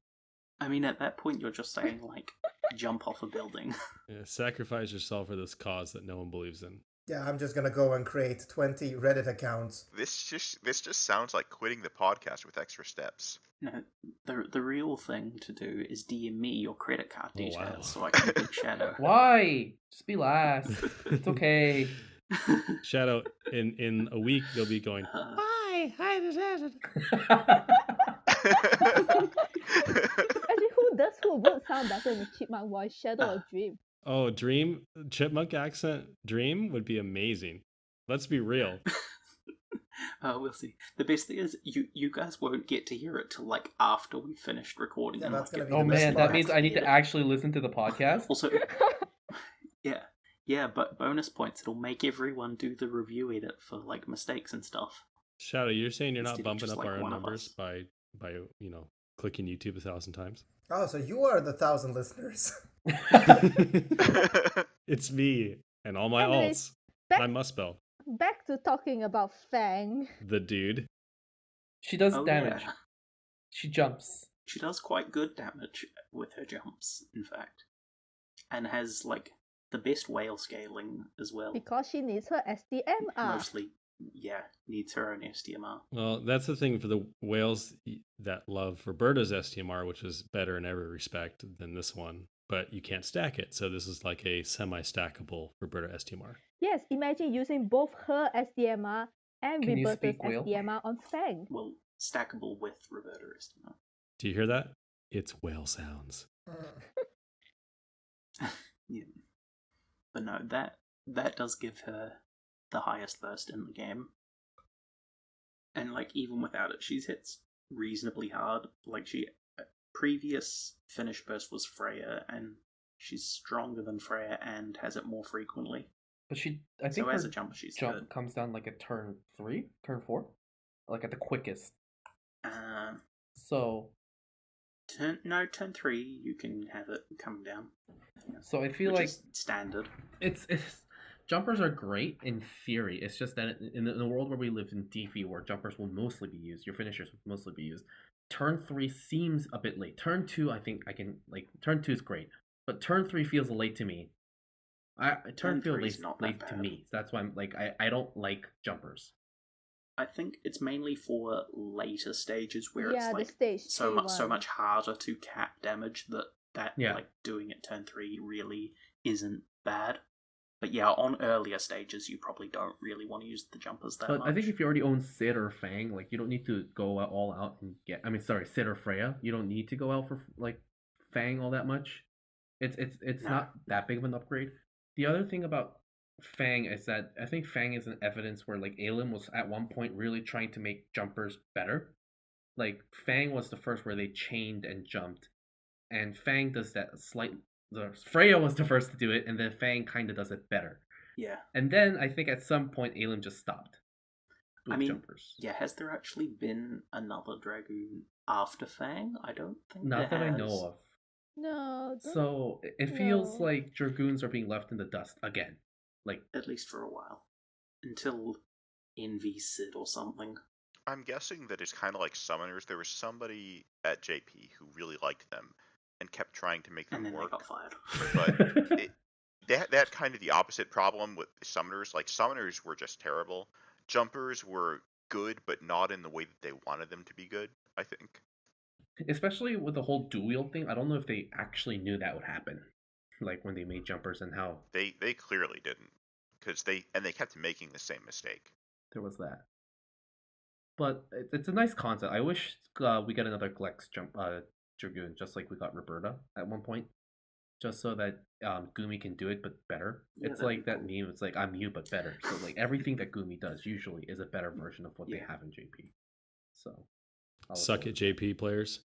I mean, at that point, you're just saying, like, jump off a building. Yeah, sacrifice yourself for this cause that no one believes in. Yeah, I'm just gonna go and create 20 Reddit accounts. This just sounds like quitting the podcast with extra steps. No, the real thing to do is DM me your credit card Oh, details wow. so I can pick Shadow. Why? Just be last. It's okay. Shadow, in a week you'll be going. Hi, this is Actually, who would sound better in a chipmunk voice, Shadow or Dream? Oh, Dream chipmunk accent. Dream would be amazing. Let's be real. We'll see. The best thing is you guys won't get to hear it till like after we finished recording. Yeah, and, that's like, gonna be Oh the best man, part. that means I need to actually listen to the podcast. Also, yeah, but bonus points. It'll make everyone do the review edit for like mistakes and stuff. Shadow, you're saying you're not Instead of bumping just, up like, our own one of numbers us. by clicking YouTube 1,000 times? Oh, so you are the 1,000 listeners. It's me and all my Anyway, alts. back- My Muspel, Back to talking about Fang. the dude. She does Oh, damage. yeah. She jumps. She does quite good damage with her jumps, in fact, and has like the best whale scaling as well. Because she needs her SDMR. Mostly, yeah, needs her own SDMR. Well, that's the thing for the whales that love Roberta's STMR, which is better in every respect than this one, but you can't stack it. So this is like a semi-stackable Roberta STMR. Yes, imagine using both her SDMR and Can you Roberta's speak whale? SDMR on Fang. Well, stackable with Roberta SDMR. Do you hear that? It's whale sounds. Yeah, but no, that does give her the highest burst in the game, and like even without it, she hits reasonably hard. Like previous finish burst was Freya, and she's stronger than Freya and has it more frequently. But I think So as her a jumper, she's jump good. comes down like at turn 3, turn 4, like at the quickest. Uh, So Turn 3, you can have it coming down. So I feel which like is standard. it's jumpers are great in theory. It's just that in the world where we live in DV, where jumpers will mostly be used, your finishers will mostly be used. Turn 3 seems a bit late. Turn 2, I think I can turn 2 is great, but turn 3 feels late to me. Turn feels late to me. So that's why I'm I don't like jumpers. I think it's mainly for later stages where it's the like stage so much harder to cap damage that Yeah. like doing it turn 3 really isn't bad. But yeah, on earlier stages you probably don't really want to use the jumpers that But much. I think if you already own Sid or Fang, you don't need to go all out and get. I mean, sorry, Sid or Freya. You don't need to go out for Fang all that much. It's not that big of an upgrade. The other thing about Fang is that I think Fang is an evidence where Alim was at one point really trying to make jumpers better. Fang was the first where they chained and jumped, and Fang does that slightly. Freya was the first to do it, and then Fang kind of does it better. Yeah. And then I think at some point Alim just stopped. Jumpers. Yeah, has there actually been another Dragoon after Fang? I don't think Not that has. I know of. No. So it feels like Dragoons are being left in the dust again. At least for a while. Until Envy Sid or something. I'm guessing that it's kind of like Summoners. There was somebody at JP who really liked them and kept trying to make them and then work. They got fired. But they had kind of the opposite problem with Summoners. Summoners were just terrible. Jumpers were good, but not in the way that they wanted them to be good, I think. Especially with the whole dual wield thing, I don't know if they actually knew that would happen. When they made jumpers and how they clearly didn't, because they kept making the same mistake. There was that. But it's a nice concept. I wish we get another Glex Dragoon, just like we got Roberta at one point, just so that Gumi can do it but better. Yeah, it's like that meme. It's like I'm you but better. So everything that Gumi does usually is a better version of what they have in JP. So suck it, JP players.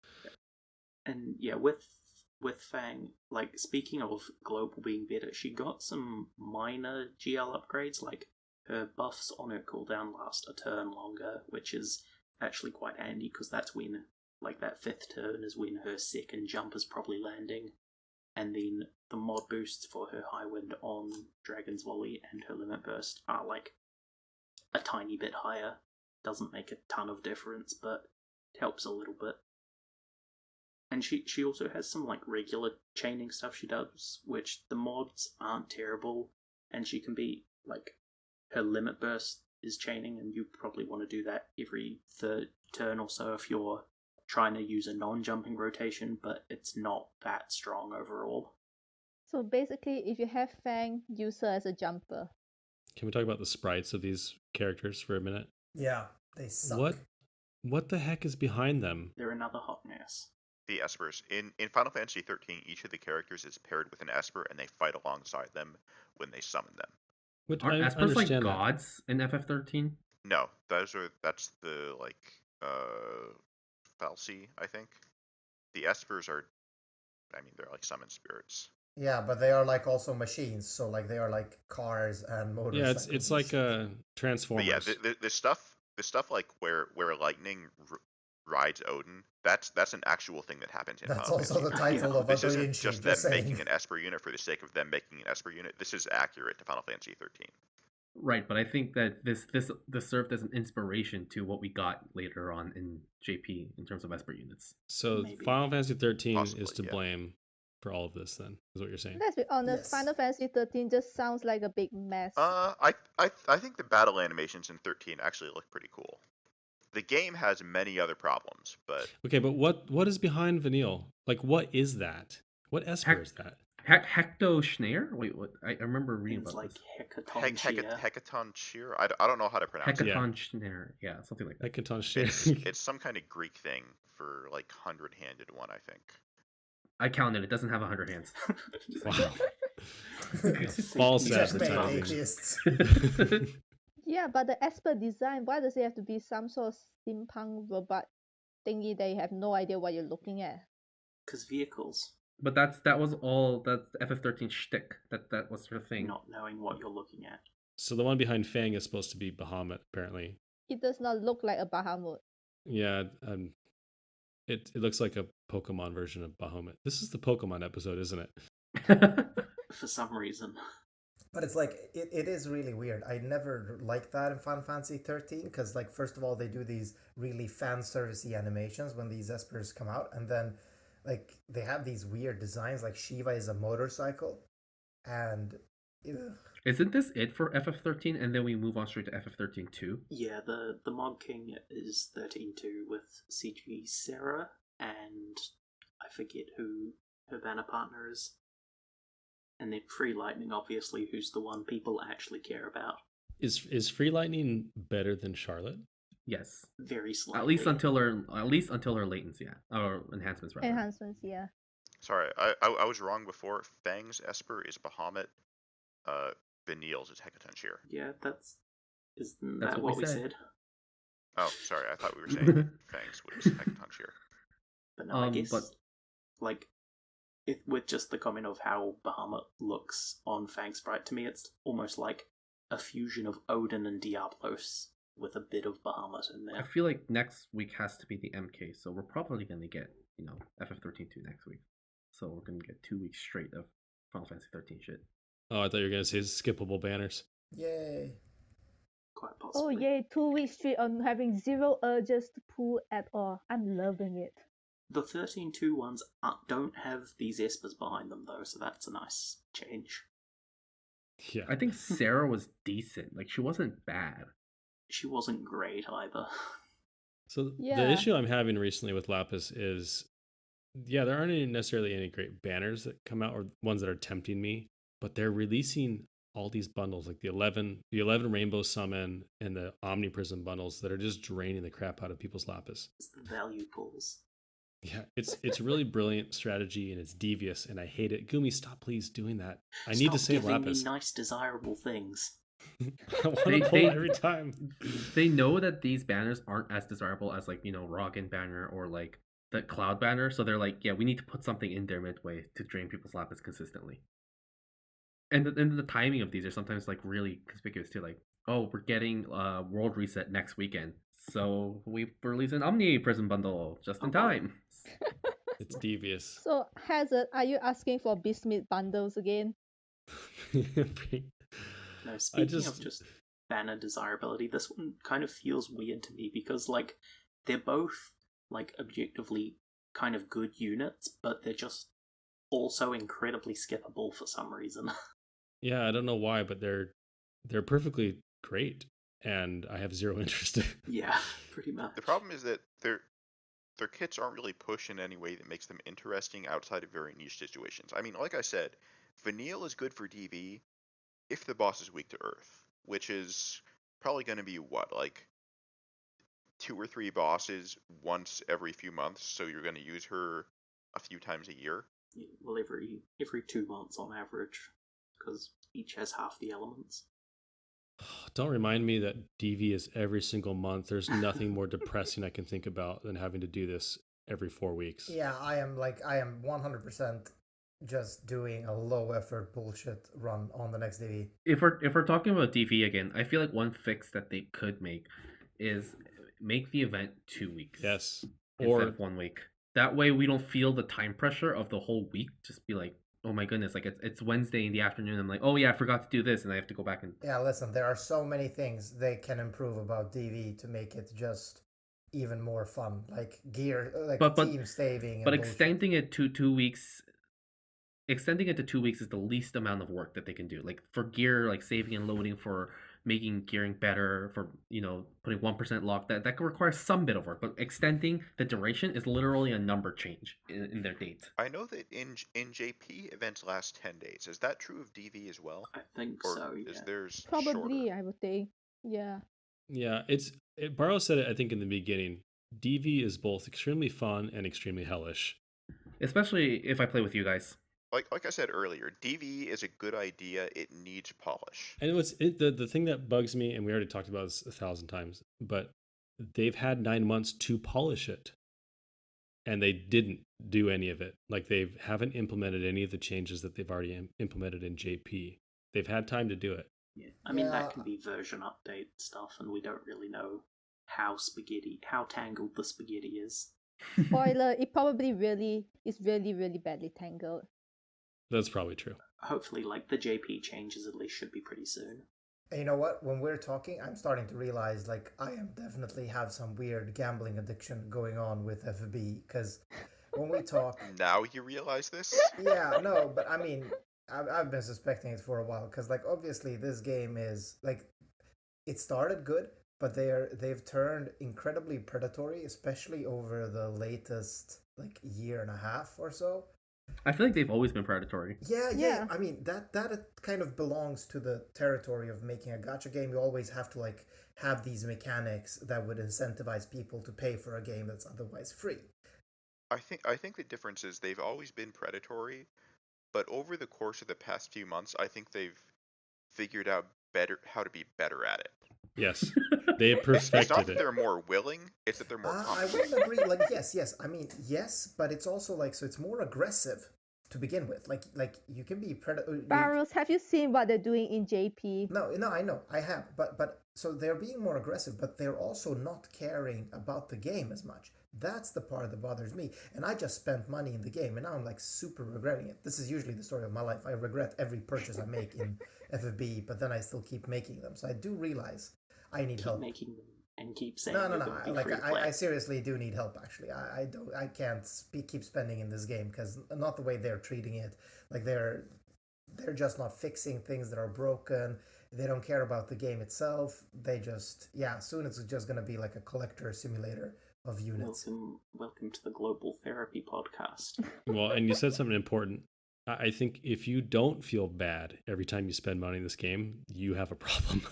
And yeah, with Fang, speaking of global being better, she got some minor GL upgrades, her buffs on her cooldown last a turn longer, which is actually quite handy because that's when, that 5th turn is when her second jump is probably landing. And then the mod boosts for her High Wind on Dragon's Volley and her Limit Burst are a tiny bit higher. Doesn't make a ton of difference, but it helps a little bit. And she also has some regular chaining stuff she does, which the mods aren't terrible, and she can be her Limit Burst is chaining, and you probably want to do that every 3rd turn or so if you're trying to use a non-jumping rotation, but it's not that strong overall. So basically, if you have Fang, use her as a jumper. Can we talk about the sprites of these characters for a minute? Yeah, they suck. What the heck is behind them? They're another hot mess. The Espers. In Final Fantasy 13, each of the characters is paired with an Esper, and they fight alongside them when they summon them. Aren't Espers gods in FF13? No, that's the ff-xiii, I think. The Espers are, they're summon spirits. Yeah, but they are also machines, so they are cars and motorcycles. Yeah, it's like Transformers. But yeah, the stuff where lightning rides Odin, that's an actual thing that happens in That's Final also Fantasy. the title of this a isn't just them making an Esper unit for the sake of them making an Esper unit. This is accurate to Final Fantasy 13. Right, but I think that this served as an inspiration to what we got later on in JP in terms of Esper units. So Maybe. Final Fantasy 13 Possibly, is to blame for all of this, then, is what you're saying? Let's be honest, Yes. Final Fantasy 13 just sounds like a big mess. I think the battle animations in 13 actually look pretty cool. The game has many other problems, but Okay, but what is behind Vanille? What is that? What Esper is that? Hecto Schneer? Wait, what? I remember reading It's about this. Hecaton Shear. I don't know how to pronounce it. Hecaton Schneer. Yeah, something like that. Hecaton Shear. It's some kind of Greek thing for 100-handed one, I think. I counted. It doesn't have 100 hands. Wow. False Checkmate, advertising. atheists. Yeah, but the Esper design, why does it have to be some sort of steampunk robot thingy that you have no idea what you're looking at? Because vehicles. But that was all. That's the FF13 shtick. That was her thing. Not knowing what you're looking at. So the one behind Fang is supposed to be Bahamut, apparently. It does not look like a Bahamut. Yeah, It looks like a Pokemon version of Bahamut. This is the Pokemon episode, isn't it? For some reason. But it's like it is really weird. I never liked that in Final Fantasy 13 because, like, first of all, they do these really fan servicey animations when these espers come out, and then like they have these weird designs. Like Shiva is a motorcycle, and Isn't this it for FF13, and then we move on straight to FF13 2? Yeah, the Mod King is 13-2 with CG Sarah, and I forget who her banner partner is. And then Free Lightning, obviously, who's the one people actually care about. Is Free Lightning better than Charlotte? Yes. Very slightly. At least until her latency, yeah. Or enhancements, rather. Enhancements, yeah. Sorry, I was wrong before. Fang's Esper is Bahamut. Vanille's is Hecaton Shear. Yeah, isn't That's that what what we we said. said? Oh, sorry, I thought we were saying Fang's was Hecaton Shear. But no, I guess, but like, with just the comment of how Bahamut looks on Fang Sprite, to me it's almost like a fusion of Odin and Diablos with a bit of Bahamut in I there. feel like next week has to be the MK, so we're probably going to get, FF13 2 next week. So we're going to get 2 weeks straight of Final Fantasy 13 shit. Oh, I thought you were gonna say skippable banners. yay. Quite Oh possibly. yay, 2 weeks straight on having zero urges to pull at all. I'm loving it. The 13-2 ones don't have these espers behind them, though, so that's a nice change. Yeah. I think Sarah was decent. Like, she wasn't bad. She wasn't great either. So Yeah. the issue I'm having recently with Lapis is, yeah, there aren't necessarily any great banners that come out or ones that are tempting me, but they're releasing all these bundles, like the 11 Rainbow Summon and the Omni Prism bundles that are just draining the crap out of people's Lapis. It's the value pools. Yeah, it's a really brilliant strategy and it's devious and I hate it. Gumi, stop please doing that. I need to Stop save giving Lapis. me nice, desirable things. I want to pull it every time. They know that these banners aren't as desirable as, like, Roggen banner or, like, the Cloud banner, so they're like, yeah, we need to put something in there midway to drain people's Lapis consistently. And the timing of these are sometimes, like, really conspicuous too. Like, oh, we're getting World Reset next weekend, so we release an Omni Prism bundle just in time. It's devious. So, Hazard, are you asking for Bismuth bundles again? No, speaking of just banner desirability, this one kind of feels weird to me because, like, they're both, like, objectively kind of good units, but they're just also incredibly skippable for some reason. Yeah, I don't know why, but they're perfectly great, and I have zero interest in it. Yeah, pretty much. The problem is that their kits aren't really pushed in any way that makes them interesting outside of very niche situations. I mean, like I said, Vanille is good for DV if the boss is weak to Earth, which is probably going to be like 2 or 3 bosses once every few months. So you're going to use her a few times a year. Yeah, well, every 2 months on average, because each has half the elements. Don't remind me that DV is every single month. There's nothing more depressing I can think about than having to do this every 4 weeks. Yeah, I am 100% just doing a low effort bullshit run on the next DV. If we're talking about DV again, I feel like one fix that they could make is make the event 2 weeks. Yes. Instead of 1 week. That way we don't feel the time pressure of the whole week. Just be like, oh my goodness, like it's Wednesday in the afternoon. I'm like, oh yeah, I forgot to do this, and I have to go back and. Yeah, listen, there are so many things they can improve about DV to make it just even more fun, like gear, like team staving. But extending it to 2 weeks. Extending it to 2 weeks is the least amount of work that they can do. Like for gear, like saving and loading, for making gearing better, for putting 1% lock, that could require some bit of work. But extending the duration is literally a number change in their date. I know that in JP events last 10 days. Is that true of DV as well? I think or so. Yeah. Is theirs Probably, shorter? I would think. Yeah. Yeah, Bharos said it, I think, in the beginning. DV is both extremely fun and extremely hellish. Especially if I play with you guys. Like I said earlier, DV is a good idea. It needs polish. And the thing that bugs me, and we already talked about this 1,000 times, but they've had 9 months to polish it, and they didn't do any of it. Like they haven't implemented any of the changes that they've already implemented in JP. They've had time to do it. Yeah, I mean that can be version update stuff, and we don't really know how tangled the spaghetti is. Spoiler, it probably is really badly tangled. That's probably true. Hopefully, like, the JP changes at least should be pretty soon. And you know what? When we're talking, I'm starting to realize like I am definitely have some weird gambling addiction going on with FFBE because when we talk, Now you realize this? yeah, no, but I mean, I've been suspecting it for a while because like obviously this game is like it started good, but they've turned incredibly predatory, especially over the latest like year and a half or so. I feel like they've always been predatory. Yeah. I mean that kind of belongs to the territory of making a gacha game. You always have to like have these mechanics that would incentivize people to pay for a game that's otherwise free. I think the difference is they've always been predatory, but over the course of the past few months, I think they've figured out better how to be better at it. Yes, they have It's not perfected that it. they're more willing; it's that they're more I competent. wouldn't agree. Like yes. I mean yes, but it's also like so it's more aggressive to begin with. Like you can be Bharos, have you seen what they're doing in JP? No, I know, I have, but so they're being more aggressive, but they're also not caring about the game as much. That's the part that bothers me. And I just spent money in the game, and now I'm like super regretting it. This is usually the story of my life. I regret every purchase I make in FFBE, but then I still keep making them. So I do realize I need Keep help. making them and keep saying No. they're going to be Like free to I play. seriously do need help. Actually, I can't keep spending in this game because not the way they're treating it. Like they're just not fixing things that are broken. They don't care about the game itself. They just soon it's just gonna be like a collector simulator of units. Welcome to the Global Therapy Podcast. Well, and you said something important. I think if you don't feel bad every time you spend money in this game, you have a problem.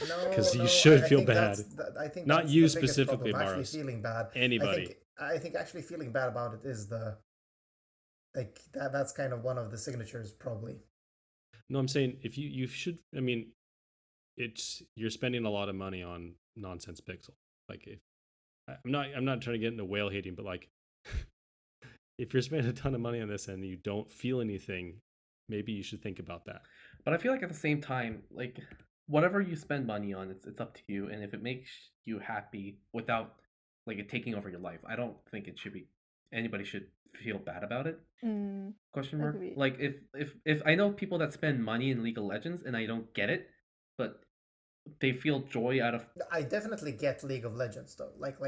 No, Because you should feel think bad. I think Not that's you the biggest specifically, problem. Actually Bharos. feeling bad. Anybody. I think actually feeling bad about it is the like that's kind of one of the signatures probably. No, I'm saying if you should. I mean, you're spending a lot of money on nonsense pixel. Like if I'm not trying to get into whale hating, but like if you're spending a ton of money on this and you don't feel anything, maybe you should think about that. But I feel like at the same time, like whatever you spend money on, it's up to you. And if it makes you happy without like it taking over your life, I don't think it should be anybody should feel bad about it. Question mark. Agreed. Like if I know people that spend money in League of Legends and I don't get it, but they feel joy out of. I definitely get League of Legends though. Like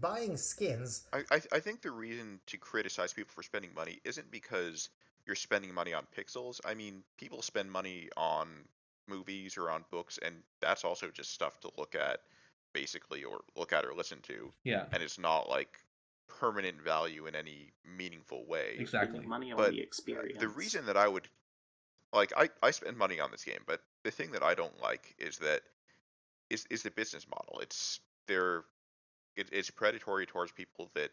buying skins. I think the reason to criticize people for spending money isn't because you're spending money on pixels. I mean, people spend money on movies or on books, and that's also just stuff to look at, basically, or look at or listen to. Yeah. And it's not like permanent value in any meaningful way. Exactly. Spending money on But the experience. the reason that I would like I spend money on this game, but the thing that I don't like is that is the business model. It's predatory towards people that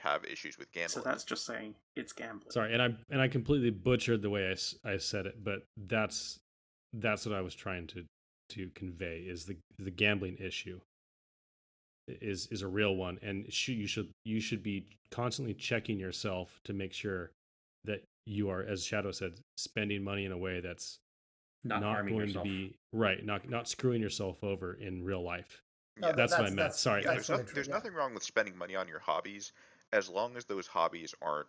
have issues with gambling. So that's just saying it's gambling. Sorry, and I completely butchered the way I said it, but that's what I was trying to convey is the gambling issue is a real one, and you should be constantly checking yourself to make sure that you are, as Shadow said, spending money in a way that's Not harming going yourself. to be right, not screwing yourself over in real life. No, That's what I meant. Sorry. Yeah, that's there's, really true, there's yeah. nothing wrong with spending money on your hobbies as long as those hobbies aren't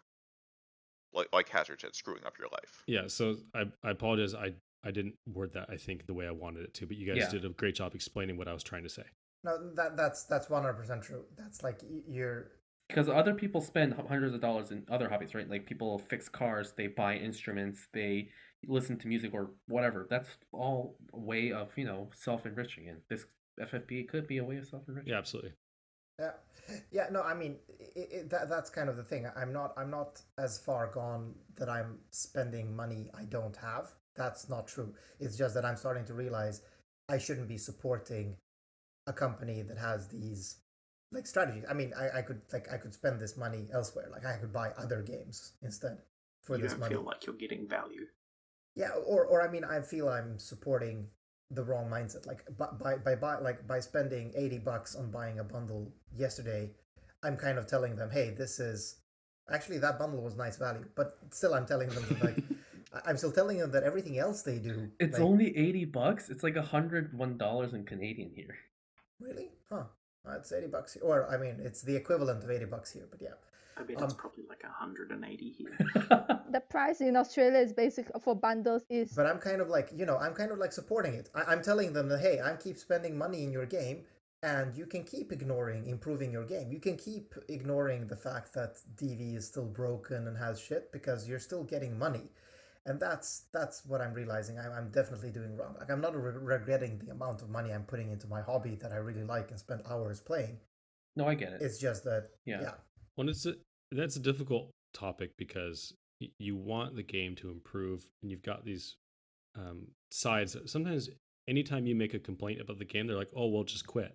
like Hazard said, screwing up your life. Yeah, so I apologize. I didn't word that I think the way I wanted it to, but you guys Yeah. did a great job explaining what I was trying to say. No, that's 100% true. That's like you're Because other people spend hundreds of dollars in other hobbies, right? Like people fix cars, they buy instruments, they listen to music or whatever. That's all a way of, self-enriching. And this FFBE could be a way of self-enriching. Yeah, absolutely. yeah. No, I mean that's kind of the thing. I'm not as far gone that I'm spending money I don't have. That's not true. It's just that I'm starting to realize I shouldn't be supporting a company that has these like strategies. I mean, I could spend this money elsewhere. Like I could buy other games instead for You this don't money. feel like you're getting value. Yeah, or I mean, I feel I'm supporting the wrong mindset. Like by spending $80 on buying a bundle yesterday, I'm kind of telling them, hey, this is actually that bundle was nice value. But still, I'm telling them that, like I'm still telling them that everything else they do. It's like, only $80. It's like $101 in Canadian here. really, huh? It's $80 here, or I mean, it's the equivalent of $80 here. But yeah, I bet it's probably like 180 here. The price in Australia is basic for bundles is. But I'm kind of like, I'm kind of like supporting it. I'm telling them that, hey, I keep spending money in your game, and you can keep ignoring improving your game. You can keep ignoring the fact that DV is still broken and has shit because you're still getting money. And that's what I'm realizing. I'm definitely doing wrong. Like, I'm not regretting the amount of money I'm putting into my hobby that I really like and spend hours playing. No, I get it. It's just that, Yeah. Well, that's a difficult topic because you want the game to improve, and you've got these sides. Sometimes, anytime you make a complaint about the game, they're like, "Oh, well, just quit."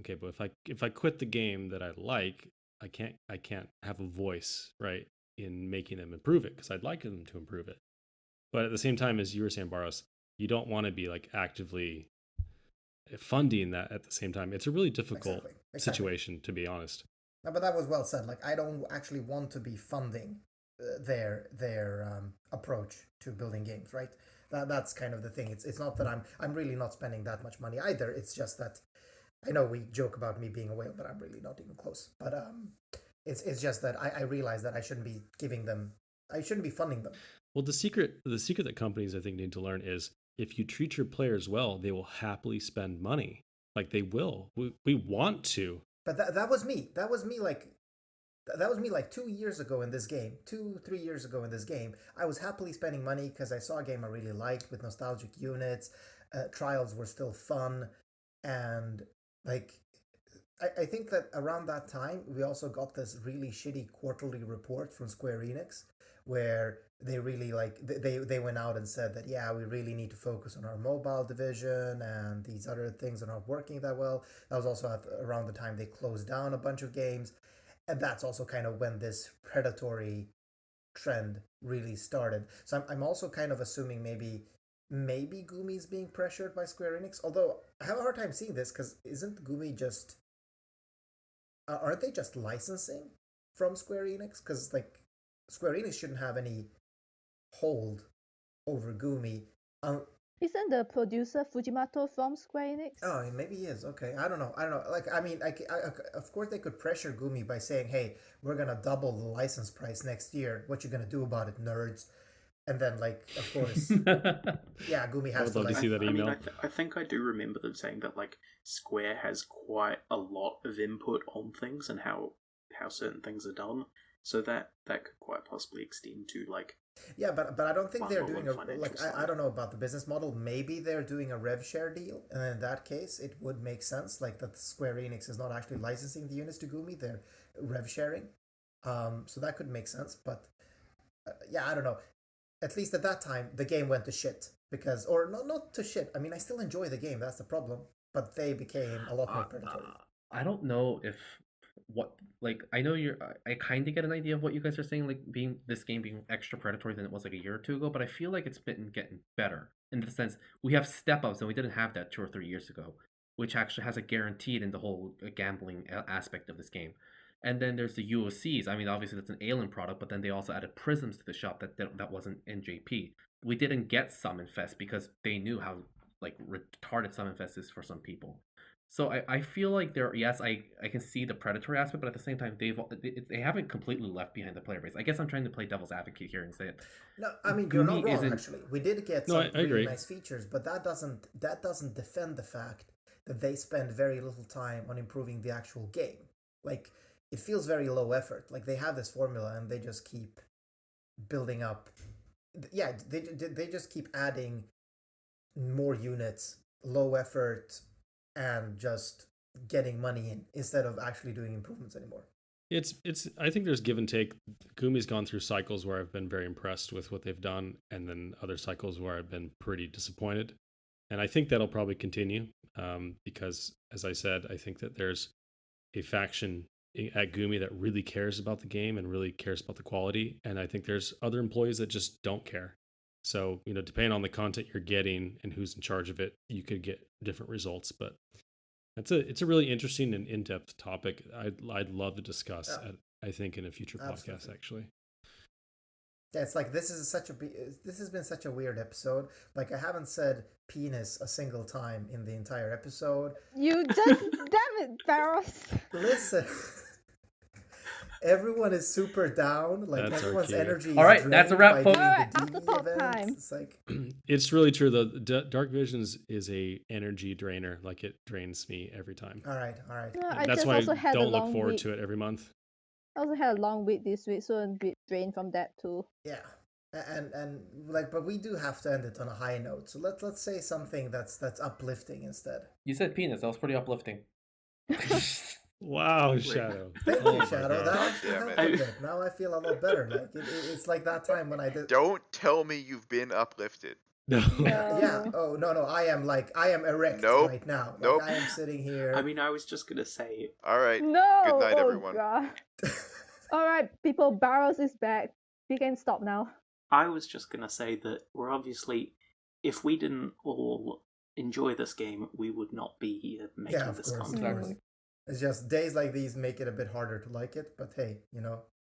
Okay, but if I quit the game that I like, I can't have a voice, right, in making them improve it, because I'd like them to improve it. But at the same time, as you were saying, Bharos, you don't want to be like actively funding that at the same time. It's a really difficult situation, to be honest. No, but that was well said. Like, I don't actually want to be funding their approach to building games, right? That's kind of the thing. It's not that I'm really not spending that much money either. It's just that I know we joke about me being a whale, but I'm really not even close. But it's just that I realize that I shouldn't be funding them. Well, the secret that companies, I think, need to learn is, if you treat your players well, they will happily spend money. Like, they will. We want to. But that was me. That was me like 2 years ago in this game. 2-3 years ago in this game. I was happily spending money because I saw a game I really liked with nostalgic units. Trials were still fun. And like, I think that around that time, we also got this really shitty quarterly report from Square Enix, where they really they went out and said that, yeah, we really need to focus on our mobile division, and these other things are not working that well. That was also around the time they closed down a bunch of games, and that's also kind of when this predatory trend really started. So I'm also kind of assuming maybe Gumi's being pressured by Square Enix, although I have a hard time seeing this, because isn't Gumi just aren't they just licensing from Square Enix? Because like, Square Enix shouldn't have any hold over Gumi. Isn't the producer Fujimoto from Square Enix? Oh, maybe he is. Okay, I don't know. Like, I mean, of course they could pressure Gumi by saying, "Hey, we're gonna double the license price next year. What you gonna do about it, nerds?" And then, like, of course, yeah, Gumi has to, love to see that email. I think I do remember them saying that, like, Square has quite a lot of input on things and how certain things are done. So that could quite possibly extend to, like... Yeah, but I don't think they're doing I don't know about the business model. Maybe they're doing a rev share deal, and in that case, it would make sense, like, that Square Enix is not actually licensing the units to Gumi; they're rev sharing. So that could make sense, but yeah, I don't know. At least at that time, the game went to shit or not to shit. I mean, I still enjoy the game. That's the problem. But they became a lot more predatory. I don't know if I know I kind of get an idea of what you guys are saying, like, this game being extra predatory than it was like a year or two ago, but I feel like it's been getting better in the sense we have step ups, and we didn't have that 2 or 3 years ago, which actually has a guaranteed in the whole gambling aspect of this game. And then there's the UOCs. I mean, obviously that's an Alien product, but then they also added prisms to the shop that wasn't in JP. We didn't get Summon Fest because they knew how, like, retarded Summon Fest is for some people. So I feel like I can see the predatory aspect, but at the same time they haven't completely left behind the player base. I guess I'm trying to play devil's advocate here and say it. No, I mean, you're not wrong. Actually, we did get some really nice features, but that doesn't defend the fact that they spend very little time on improving the actual game. Like, it feels very low effort. Like, they have this formula and they just keep building up. Yeah, they just keep adding more units, low effort, and just getting money in instead of actually doing improvements anymore. It's I think there's give and take. Gumi's gone through cycles where I've been very impressed with what they've done, and then other cycles where I've been pretty disappointed. And I think that'll probably continue because, as I said, I think that there's a faction at Gumi that really cares about the game and really cares about the quality. And I think there's other employees that just don't care. So, depending on the content you're getting and who's in charge of it, you could get different results. But it's a really interesting and in-depth topic. I'd love to discuss, I think, in a future podcast, actually. Yeah, it's like this has been such a weird episode. Like I haven't said penis a single time in the entire episode. You just damn it, Bharos. Listen. Everyone is super down. Like That's everyone's archaic. energy is All right, drained that's a wrap, by folks. doing Alright, the after DV talk event. time. It's like It's really true though. Dark Visions is a energy drainer. Like it drains me every time. all right. No, And I that's just why also I had a don't look long forward week. to it every month. I also had a long week this week, so I'm a bit drained from that too. Yeah. And like, but we do have to end it on a high note. So let's say something that's uplifting instead. You said penis. That was pretty uplifting. Wow, Shadow. Thank Oh you, my Shadow. God. That actually Damn helped it. a bit. Now I feel a lot better. Like it's like that time when I did. Don't tell me you've been uplifted. No. Yeah. Oh no. I am erect Nope. right now. Like Nope. I am sitting here. I mean, I was just gonna say, All right. No! Good night, Oh, everyone. God. Alright, people, Bharos is back. We can stop now. I was just gonna say that we're obviously, if we didn't all enjoy this game, we would not be here making Yeah, of this course, of content. course. It's just days like these make it a bit harder to like it. But hey,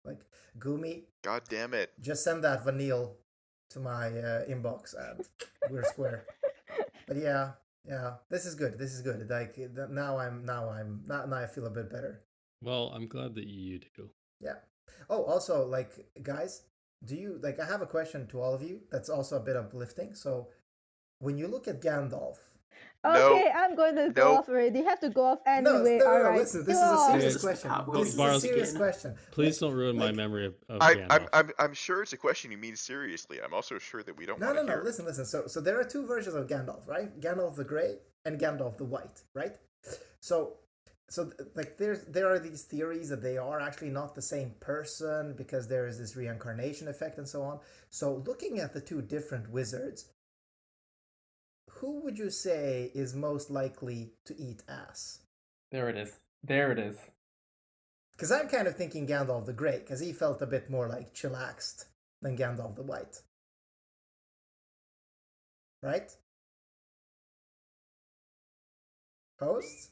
like Gumi, God damn it. just send that Vanille to my inbox and we're square. But yeah, this is good. Like now I feel a bit better. Well, I'm glad that you do. Yeah. Oh, also, like, guys, do you like? I have a question to all of you. That's also a bit uplifting. So, when you look at Gandalf, Okay, I'm going to go Nope. off already. Have to go off no, anyway. no, Alright. listen. This is a Go serious This is the question. part where This is we a begin. serious question. Please don't ruin my like- memory of I'm Gandalf. I'm sure it's a question you mean seriously. I'm also sure that we don't No, want no, to no. hear. Listen. So there are two versions of Gandalf, right? Gandalf the Grey and Gandalf the White, right? So like there are these theories that they are actually not the same person because there is this reincarnation effect and so on. So looking at the two different wizards, who would you say is most likely to eat ass? There it is. There it is. Because I'm kind of thinking Gandalf the Grey, because he felt a bit more like chillaxed than Gandalf the White. Right? Hosts?